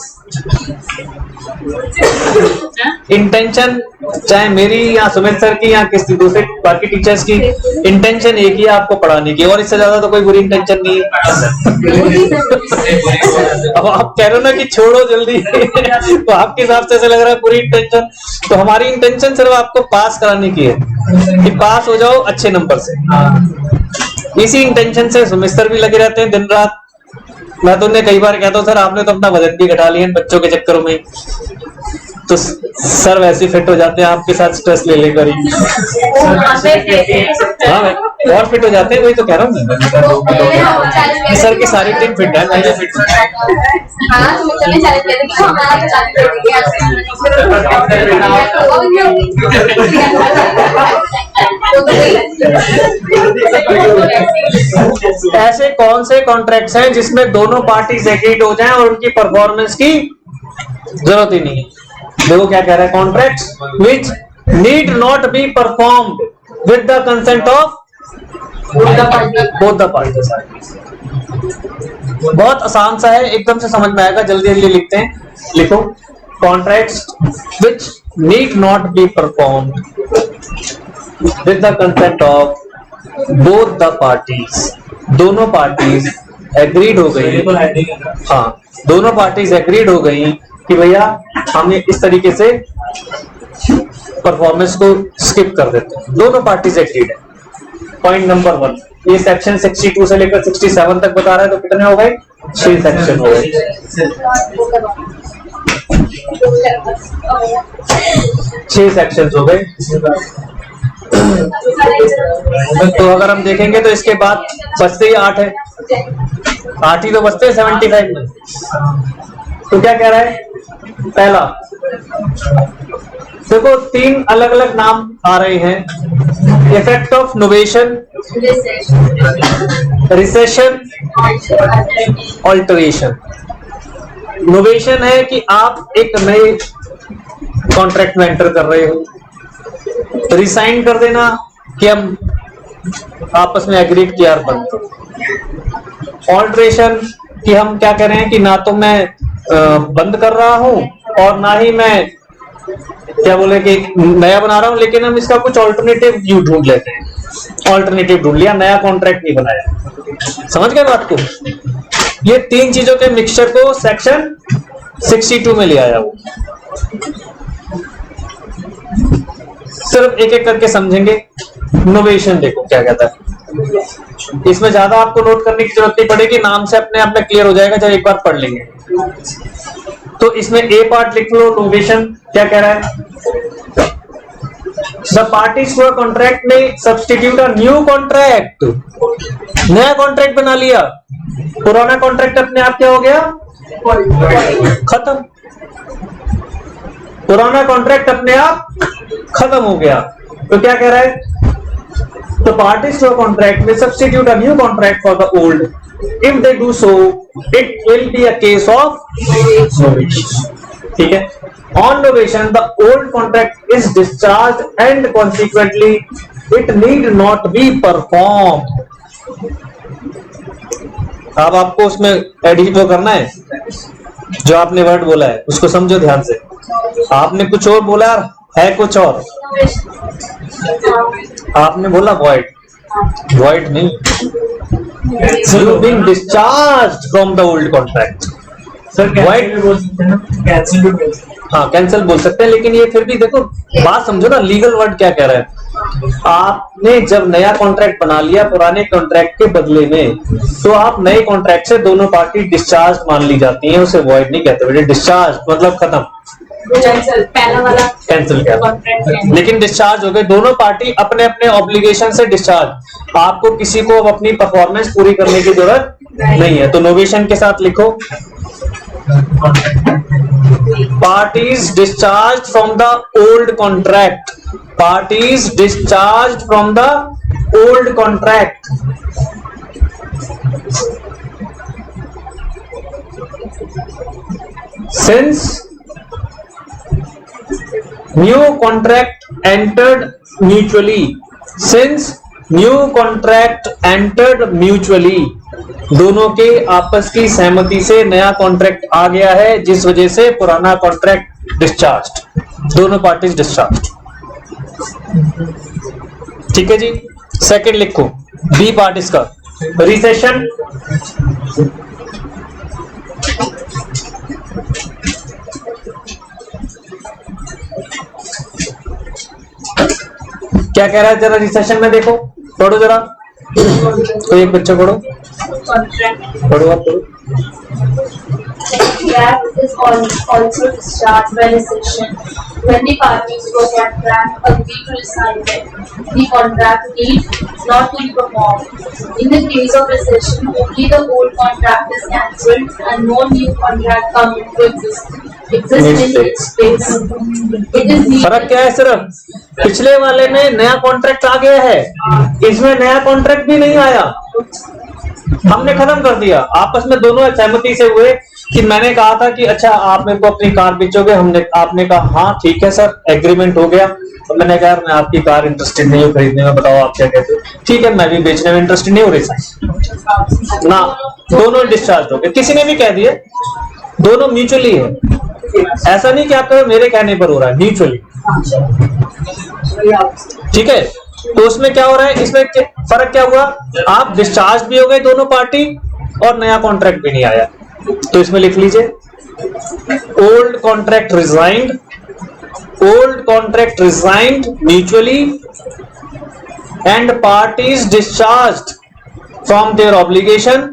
Intention चाहे मेरी या सुमित सर की या किसी दूसरे बाकी टीचर्स की, इंटेंशन एक ही है आपको पढ़ाने की, और इससे ज्यादा तो कोई बुरी इंटेंशन नहीं है। अब आप कह रहे हो ना कि छोड़ो जल्दी तो आपके हिसाब से ऐसा लग रहा है पूरी इंटेंशन, तो हमारी इंटेंशन सिर्फ आपको पास कराने की है कि पास हो जाओ अच्छे नंबर से। इसी इंटेंशन से सुमित सर भी लगे रहते हैं दिन रात। मैं तो उन्हें कई बार कहता हूँ सर आपने तो अपना वजन भी घटा लिया बच्चों के चक्करों में, तो सर वैसे फिट हो जाते हैं आपके साथ स्ट्रेस ले लेकर ही। हाँ भाई, और फिट हो जाते हैं, वही तो कह रहा हूँ। सर की सारी टीम फिट है, मैं भी फिट हूँ। ऐसे कौन से कॉन्ट्रैक्ट्स हैं जिसमें दोनों पार्टीज एग्रीड हो जाएं और उनकी परफॉर्मेंस की जरूरत ही नहीं है? देखो क्या कह रहा है, contracts which need not be performed with the consent of both the parties. बहुत आसान सा है, एकदम से समझ में आएगा, जल्दी जल्दी लिखते हैं। लिखो, contracts which need not be performed with the consent of both the parties. दोनों पार्टीज एग्रीड हो गई, हाँ दोनों पार्टीज एग्रीड हो गई कि भैया हम इस तरीके से परफॉर्मेंस को स्किप कर देते हैं। दोनों पार्टीज एग्रीड है। Point number 1। ये सेक्शन 62 से लेकर 67 तक बता रहा है, तो कितने हो गए? 6 सेक्शन हो गए। 6 सेक्शन हो गए। तो अगर हम देखेंगे तो इसके बाद बचते ही 8 है, 8 ही तो बचते हैं 75 में। तो क्या कह रहा है? पहला देखो 3 अलग अलग नाम आ रहे हैं, effect of novation, recession, alteration. Novation है कि आप एक नए कॉन्ट्रैक्ट में एंटर कर रहे हो, रिसाइन कर देना कि हम आपस में एग्रीड किया बंद। ऑल्टरेशन कि हम क्या कह रहे हैं कि ना तो मैं बंद कर रहा हूं और ना ही मैं क्या बोले कि नया बना रहा हूं, लेकिन हम इसका कुछ ऑल्टरनेटिव व्यू ढूंढ लेते हैं। ऑल्टरनेटिव ढूंढ लिया, नया कॉन्ट्रैक्ट नहीं बनाया। समझ गए बात को? ये 3 चीजों के मिक्सचर को सेक्शन 62 में ले आया वो। सिर्फ एक एक करके समझेंगे। नोवेशन देखो क्या कहता है, इसमें ज्यादा आपको नोट करने की जरूरत नहीं पड़ेगी, नाम से अपने आप में क्लियर हो जाएगा जब एक बार पढ़ लेंगे। तो इसमें ए पार्ट लिख लो। नोवेशन क्या कह रहा है? The parties to a contract में सब्स्टिट्यूट अ न्यू कॉन्ट्रैक्ट। नया कॉन्ट्रैक्ट बना लिया, पुराना कॉन्ट्रैक्ट अपने आप क्या हो गया? खत्म। पुराना कॉन्ट्रैक्ट अपने आप खत्म हो गया। तो क्या कह रहा है? The parties to a contract may substitute a new contract for the old. If they do so, it will be a case of novation. ठीक है? On novation, the old contract is discharged and consequently, it need not be performed. अब आपको उसमें edit करना है, जो आपने word बोला है उसको समझो ध्यान से। आपने कुछ और बोला है, कुछ और आपने बोला वॉइड। वॉइड नहीं, you being discharged from the old contract. Sir void बोल सकते हैं ना, कैंसिल भी बोल सकते हैं। हाँ कैंसिल बोल सकते हैं, लेकिन ये फिर भी देखो बात समझो ना, लीगल वर्ड क्या कह रहा है। आपने जब नया कॉन्ट्रैक्ट बना लिया पुराने कॉन्ट्रैक्ट के बदले में, तो आप नए कॉन्ट्रैक्ट से दोनों पार्टी डिस्चार्ज मान ली जाती हैं, उसे वॉइड नहीं कहते बेटे। डिस्चार्ज मतलब खत्म, पहला वाला कैंसिल किया, लेकिन डिस्चार्ज हो गए दोनों पार्टी अपने अपने ऑब्लिगेशन से डिस्चार्ज। आपको किसी को अब अपनी परफॉर्मेंस पूरी करने की जरूरत नहीं है। तो नोवेशन के साथ लिखो parties discharge from the old contract. Parties discharge from the old contract. Since new contract entered mutually. Since new contract entered mutually, दोनों के आपस की सहमति से नया कॉन्ट्रैक्ट आ गया है, जिस वजह से पुराना कॉन्ट्रैक्ट डिस्चार्ज्ड, दोनों पार्टीज डिस्चार्ज्ड। ठीक है जी। सेकंड लिखो बी पार्ट इसका, रिसेशन। क्या कह रहा है जरा रिसेशन में देखो, पढ़ो जरा, तो एक बच्चा पढ़ो, पढ़ो आप पढ़ो। Contract is also discharged by rescission. When the parties to a contract agree to rescind it, the contract need not be performed. In the case of rescission, only the old contract is cancelled and no new contract comes into existence. फर्क क्या है? सिर्फ पिछले वाले में नया contract आ गया है, इसमें नया कॉन्ट्रैक्ट भी नहीं आया, हमने खत्म कर दिया। आपस में दोनों सहमति से हुए कि मैंने कहा था कि अच्छा आप मेरे को अपनी कार बेचोगे, आपने कहा हाँ ठीक है सर, एग्रीमेंट हो गया। तो मैंने कहा मैं आपकी कार इंटरेस्टेड नहीं हूँ खरीदने में, बताओ आप क्या कहते हो? ठीक है मैं भी बेचने में इंटरेस्टेड नहीं हो रही ना, दोनों डिस्चार्ज हो गए। किसी ने भी कह दिया, दोनों म्यूचुअली है, ऐसा नहीं कि आप मेरे कहने पर हो रहा है, म्यूचुअली। ठीक है, तो उसमें क्या हो रहा है, इसमें फर्क क्या हुआ? आप डिस्चार्ज भी हो गए दोनों पार्टी और नया कॉन्ट्रैक्ट भी नहीं आया। तो इसमें लिख लीजिए old contract rescinded, old contract rescinded mutually and parties discharged from their obligation.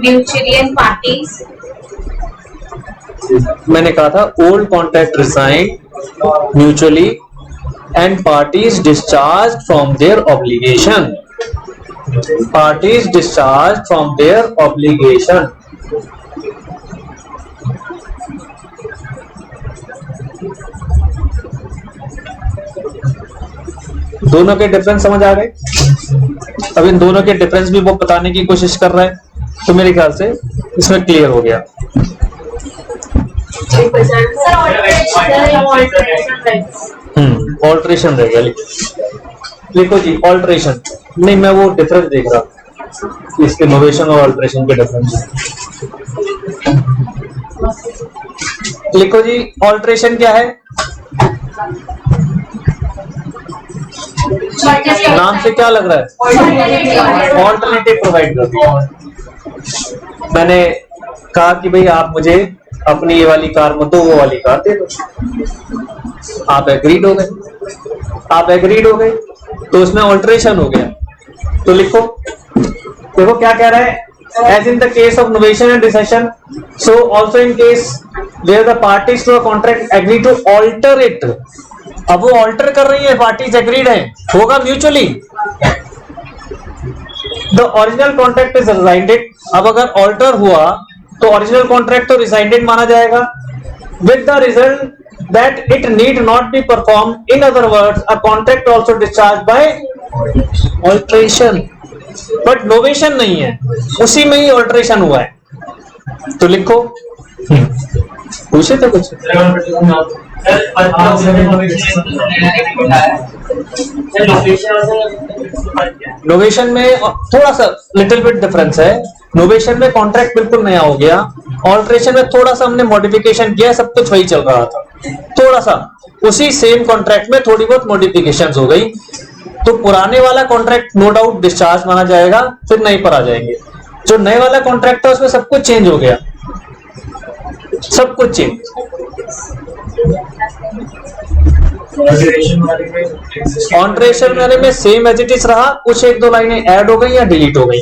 Mutually and parties. मैंने कहा था old contract resigned mutually and parties discharged from their obligation. Parties discharged from their obligation. दोनों के difference समझ आ गए? अब इन दोनों के डिफरेंस भी वो बताने की कोशिश कर रहा है, तो मेरे ख्याल से इसमें क्लियर हो गया। ऑल्ट्रेशन रह गया। लिखो जी ऑल्ट्रेशन। नहीं, मैं वो डिफरेंस देख रहा, इसके नोवेशन और ऑल्ट्रेशन के डिफरेंस। लिखो जी ऑल्ट्रेशन क्या है? नाम से क्या लग रहा है? ऑल्टरनेटिव प्रोवाइड कर। मैंने कहा कि भाई आप मुझे अपनी ये वाली कार मत दो, वो वाली कार दे दो। आप एग्रीड हो गए, आप एग्रीड हो गए, तो उसमें ऑल्टरेशन हो गया। तो लिखो, देखो क्या कह रहा है, as in the case of novation and rescission, so also in case where the parties to a contract agree to alter it. अब वो ऑल्टर कर रही है, पार्टीज एग्रीड है, होगा mutually. The original contract is rescinded. अब अगर alter हुआ तो ओरिजिनल कॉन्ट्रैक्ट तो रिजाइंडेड माना जाएगा, with the result that it need not be perform. In other words, a contract also discharge by alteration. But novation नहीं है, उसी में ही ऑल्ट्रेशन हुआ है। तो लिखो, पूछे तो कुछ? नोवेशन में थोड़ा सा लिटिल बिट डिफरेंस है। नोवेशन में कॉन्ट्रैक्ट बिल्कुल नया हो गया, ऑल्ट्रेशन में थोड़ा सा हमने मॉडिफिकेशन किया, सब कुछ वही चल रहा था। थोड़ा सा उसी सेम कॉन्ट्रैक्ट में थोड़ी बहुत मॉडिफिकेशंस हो गई। तो पुराने वाला कॉन्ट्रैक्ट नो डाउट डिस्चार्ज माना जाएगा, फिर नए पर आ जाएंगे। जो नए वाला कॉन्ट्रैक्ट है उसमें सब कुछ चेंज हो गया, सब कुछ चेंज। ऑल्ट्रेशन वाले में सेम एज इट इज रहा, कुछ एक दो लाइनें ऐड हो गई या डिलीट हो गई,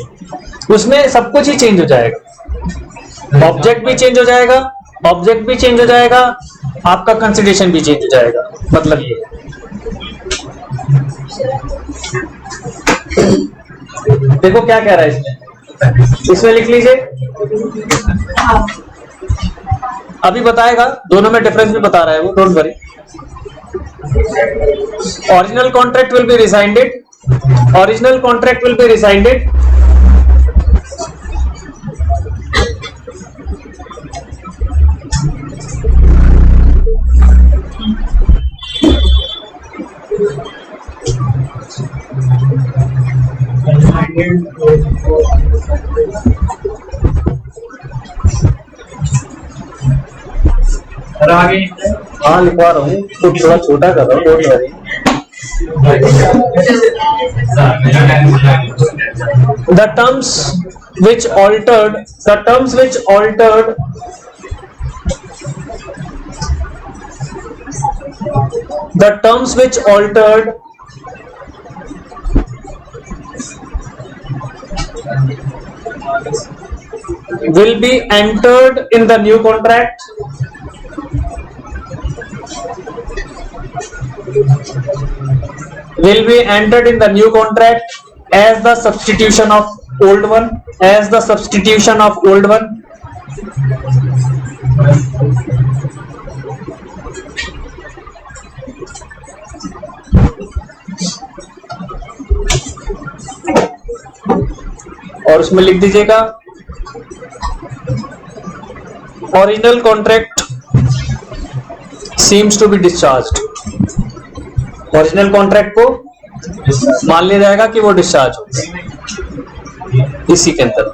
उसमें सब कुछ ही चेंज हो जाएगा। ऑब्जेक्ट भी चेंज हो जाएगा, ऑब्जेक्ट भी चेंज हो जाएगा, आपका कंसिडरेशन भी चेंज हो जाएगा। मतलब ये देखो क्या कह रहा है इसमें लिख लीजिए। अभी बताएगा, दोनों में डिफरेंस भी बता रहा है वो, don't worry. Original contract will be रिसाइंडेड, original contract will be रिसाइंडेड आगे हाँ लिखवा रहा हूँ, तो थोड़ा छोटा कर रहा हूँ, don't worry. The terms which altered will be entered in the new contract. Will be entered in the new contract as the substitution of old one, as the substitution of old one. और उसमें लिख दीजिएगा original contract seems to be discharged। Original contract को मान लिया जाएगा कि वो डिस्चार्ज हो इसी के अंदर।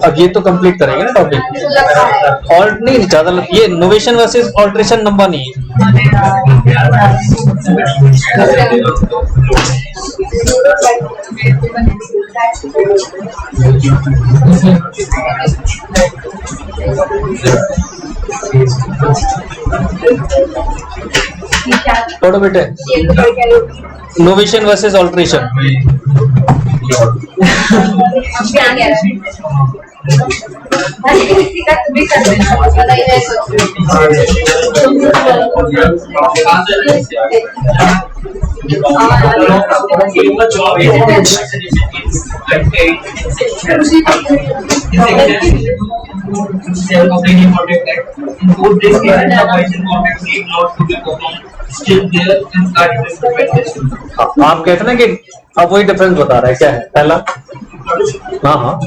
अब ये तो कंप्लीट करेंगे ना टॉपिक। ऑल्ट नहीं ज्यादा ये नोवेशन वर्सेस ऑल्ट्रेशन नंबर नहीं है। पढ़ो बेटे, नोवेशन वर्सेस ऑल्ट्रेशन। आप कहते ना कि अब वही डिफरेंस बता रहा है, क्या है पहला? हाँ हाँ,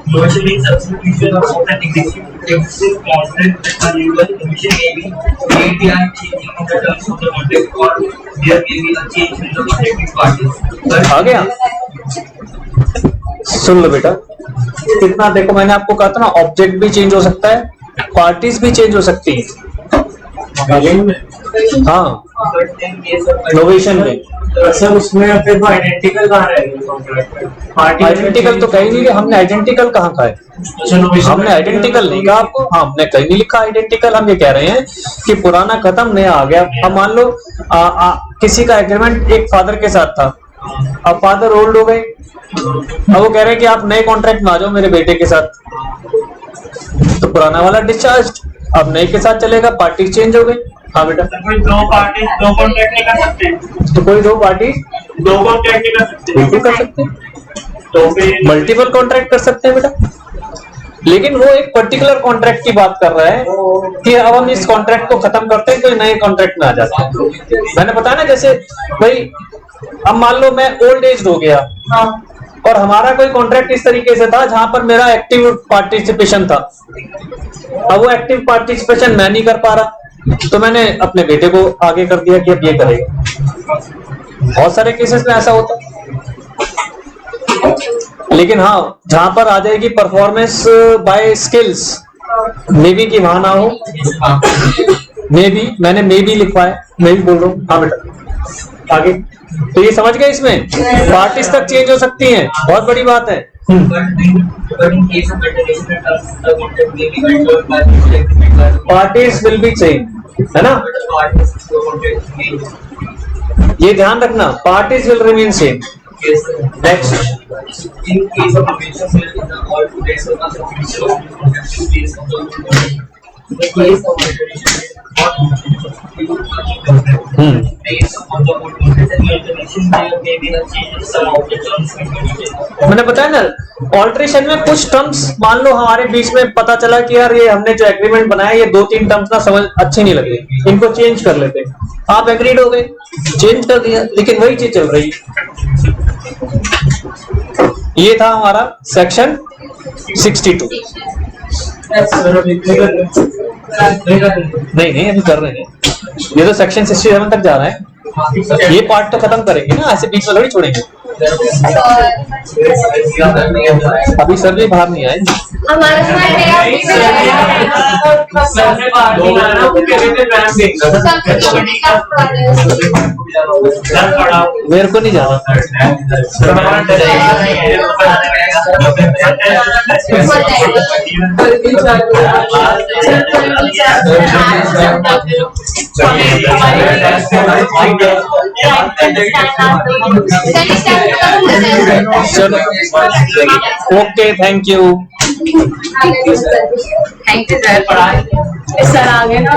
Notion means substitution of authentic existing concept that are usual. Notion may be made by changing the terms of the context, or there may be a change in the connecting parties. आ गया? सुन लो बेटा, कितना देखो, मैंने आपको कहा था ना object भी चेंज हो सकता है, पार्टीज भी चेंज हो सकती है। हाँ, नोवेशन में सर उसमें फिर वो आइडेंटिकल कहाँ रहेगा? आइडेंटिकल तो कहीं नहीं, हमने आइडेंटिकल कहाँ कहा है? हमने आइडेंटिकल नहीं कहा आपको। हाँ, हमने कहीं नहीं लिखा आइडेंटिकल। हम ये कह रहे हैं कि पुराना खत्म, नया आ गया। अब मान लो किसी का एग्रीमेंट एक फादर के साथ था, अब फादर ओल्ड हो गए, अब वो कह रहे हैं कि आप नए कॉन्ट्रैक्ट में आ जाओ मेरे बेटे के साथ, तो पुराना वाला डिस्चार्ज, अब नए के साथ चलेगा, पार्टी चेंज हो गई। हाँ बेटा, कोई दो पार्टी दो कॉन्ट्रैक्ट नहीं कर सकते, तो कोई दो पार्टी दो कॉन्ट्रैक्ट नहीं कर सकते, बिल्कुल कर सकते हैं, तो फिर मल्टीपल कॉन्ट्रैक्ट कर सकते हैं बेटा। लेकिन वो एक पर्टिकुलर कॉन्ट्रैक्ट की बात कर रहा है कि अब हम इस कॉन्ट्रैक्ट को खत्म करते हैं, कोई नए कॉन्ट्रैक्ट में आ जाते हैं। मैंने बताया ना, जैसे भाई अब मान लो मैं ओल्ड एज हो गया और हमारा कोई कॉन्ट्रैक्ट इस तरीके से था जहां पर मेरा एक्टिव पार्टिसिपेशन था, अब वो एक्टिव पार्टिसिपेशन मैं नहीं कर पा रहा, तो मैंने अपने बेटे को आगे कर दिया कि अब ये करेगा। बहुत सारे केसेस में ऐसा होता है। लेकिन हाँ, जहां पर आ जाएगी performance by skills, may be की वहां ना हो, मे बी, मैंने मे बी लिखवा है, मैं भी बोल रहा हूँ। हाँ बेटा, आगे तो ये समझ गए, इसमें पार्टीज तक चेंज हो सकती हैं, बहुत बड़ी बात है। पार्टीज विल बी चेंज, है ना, ये ध्यान रखना, parties will remain same. Next, in case of invention cell in the all two days of the substitution of the context in case of the case of alteration based on the old context and the alteration there may be a change in some of the terms and conditions. मैंने बताया ना, alteration में कुछ terms मान लो हमारे बीच में पता चला कि यार ये हमने जो एग्रीमेंट बनाया ये दो तीन टर्म्स ना समझ अच्छे नहीं लग रहे, इनको चेंज कर लेते, आप एग्रीड हो गए, चेंज कर दिया, लेकिन वही चीज चल रही। ये था हमारा सेक्शन 62। नहीं अभी कर रहे हैं, ये तो सेक्शन 67 तक जा रहा है, ये पार्ट तो खत्म करेंगे ना, ऐसे बीच में थोड़ी छोड़ेंगे। अभी सर भी बाहर नहीं आए, मेरे को नहीं जाना। चलो okay, thank you. Thank you sir, sir आ गए ना।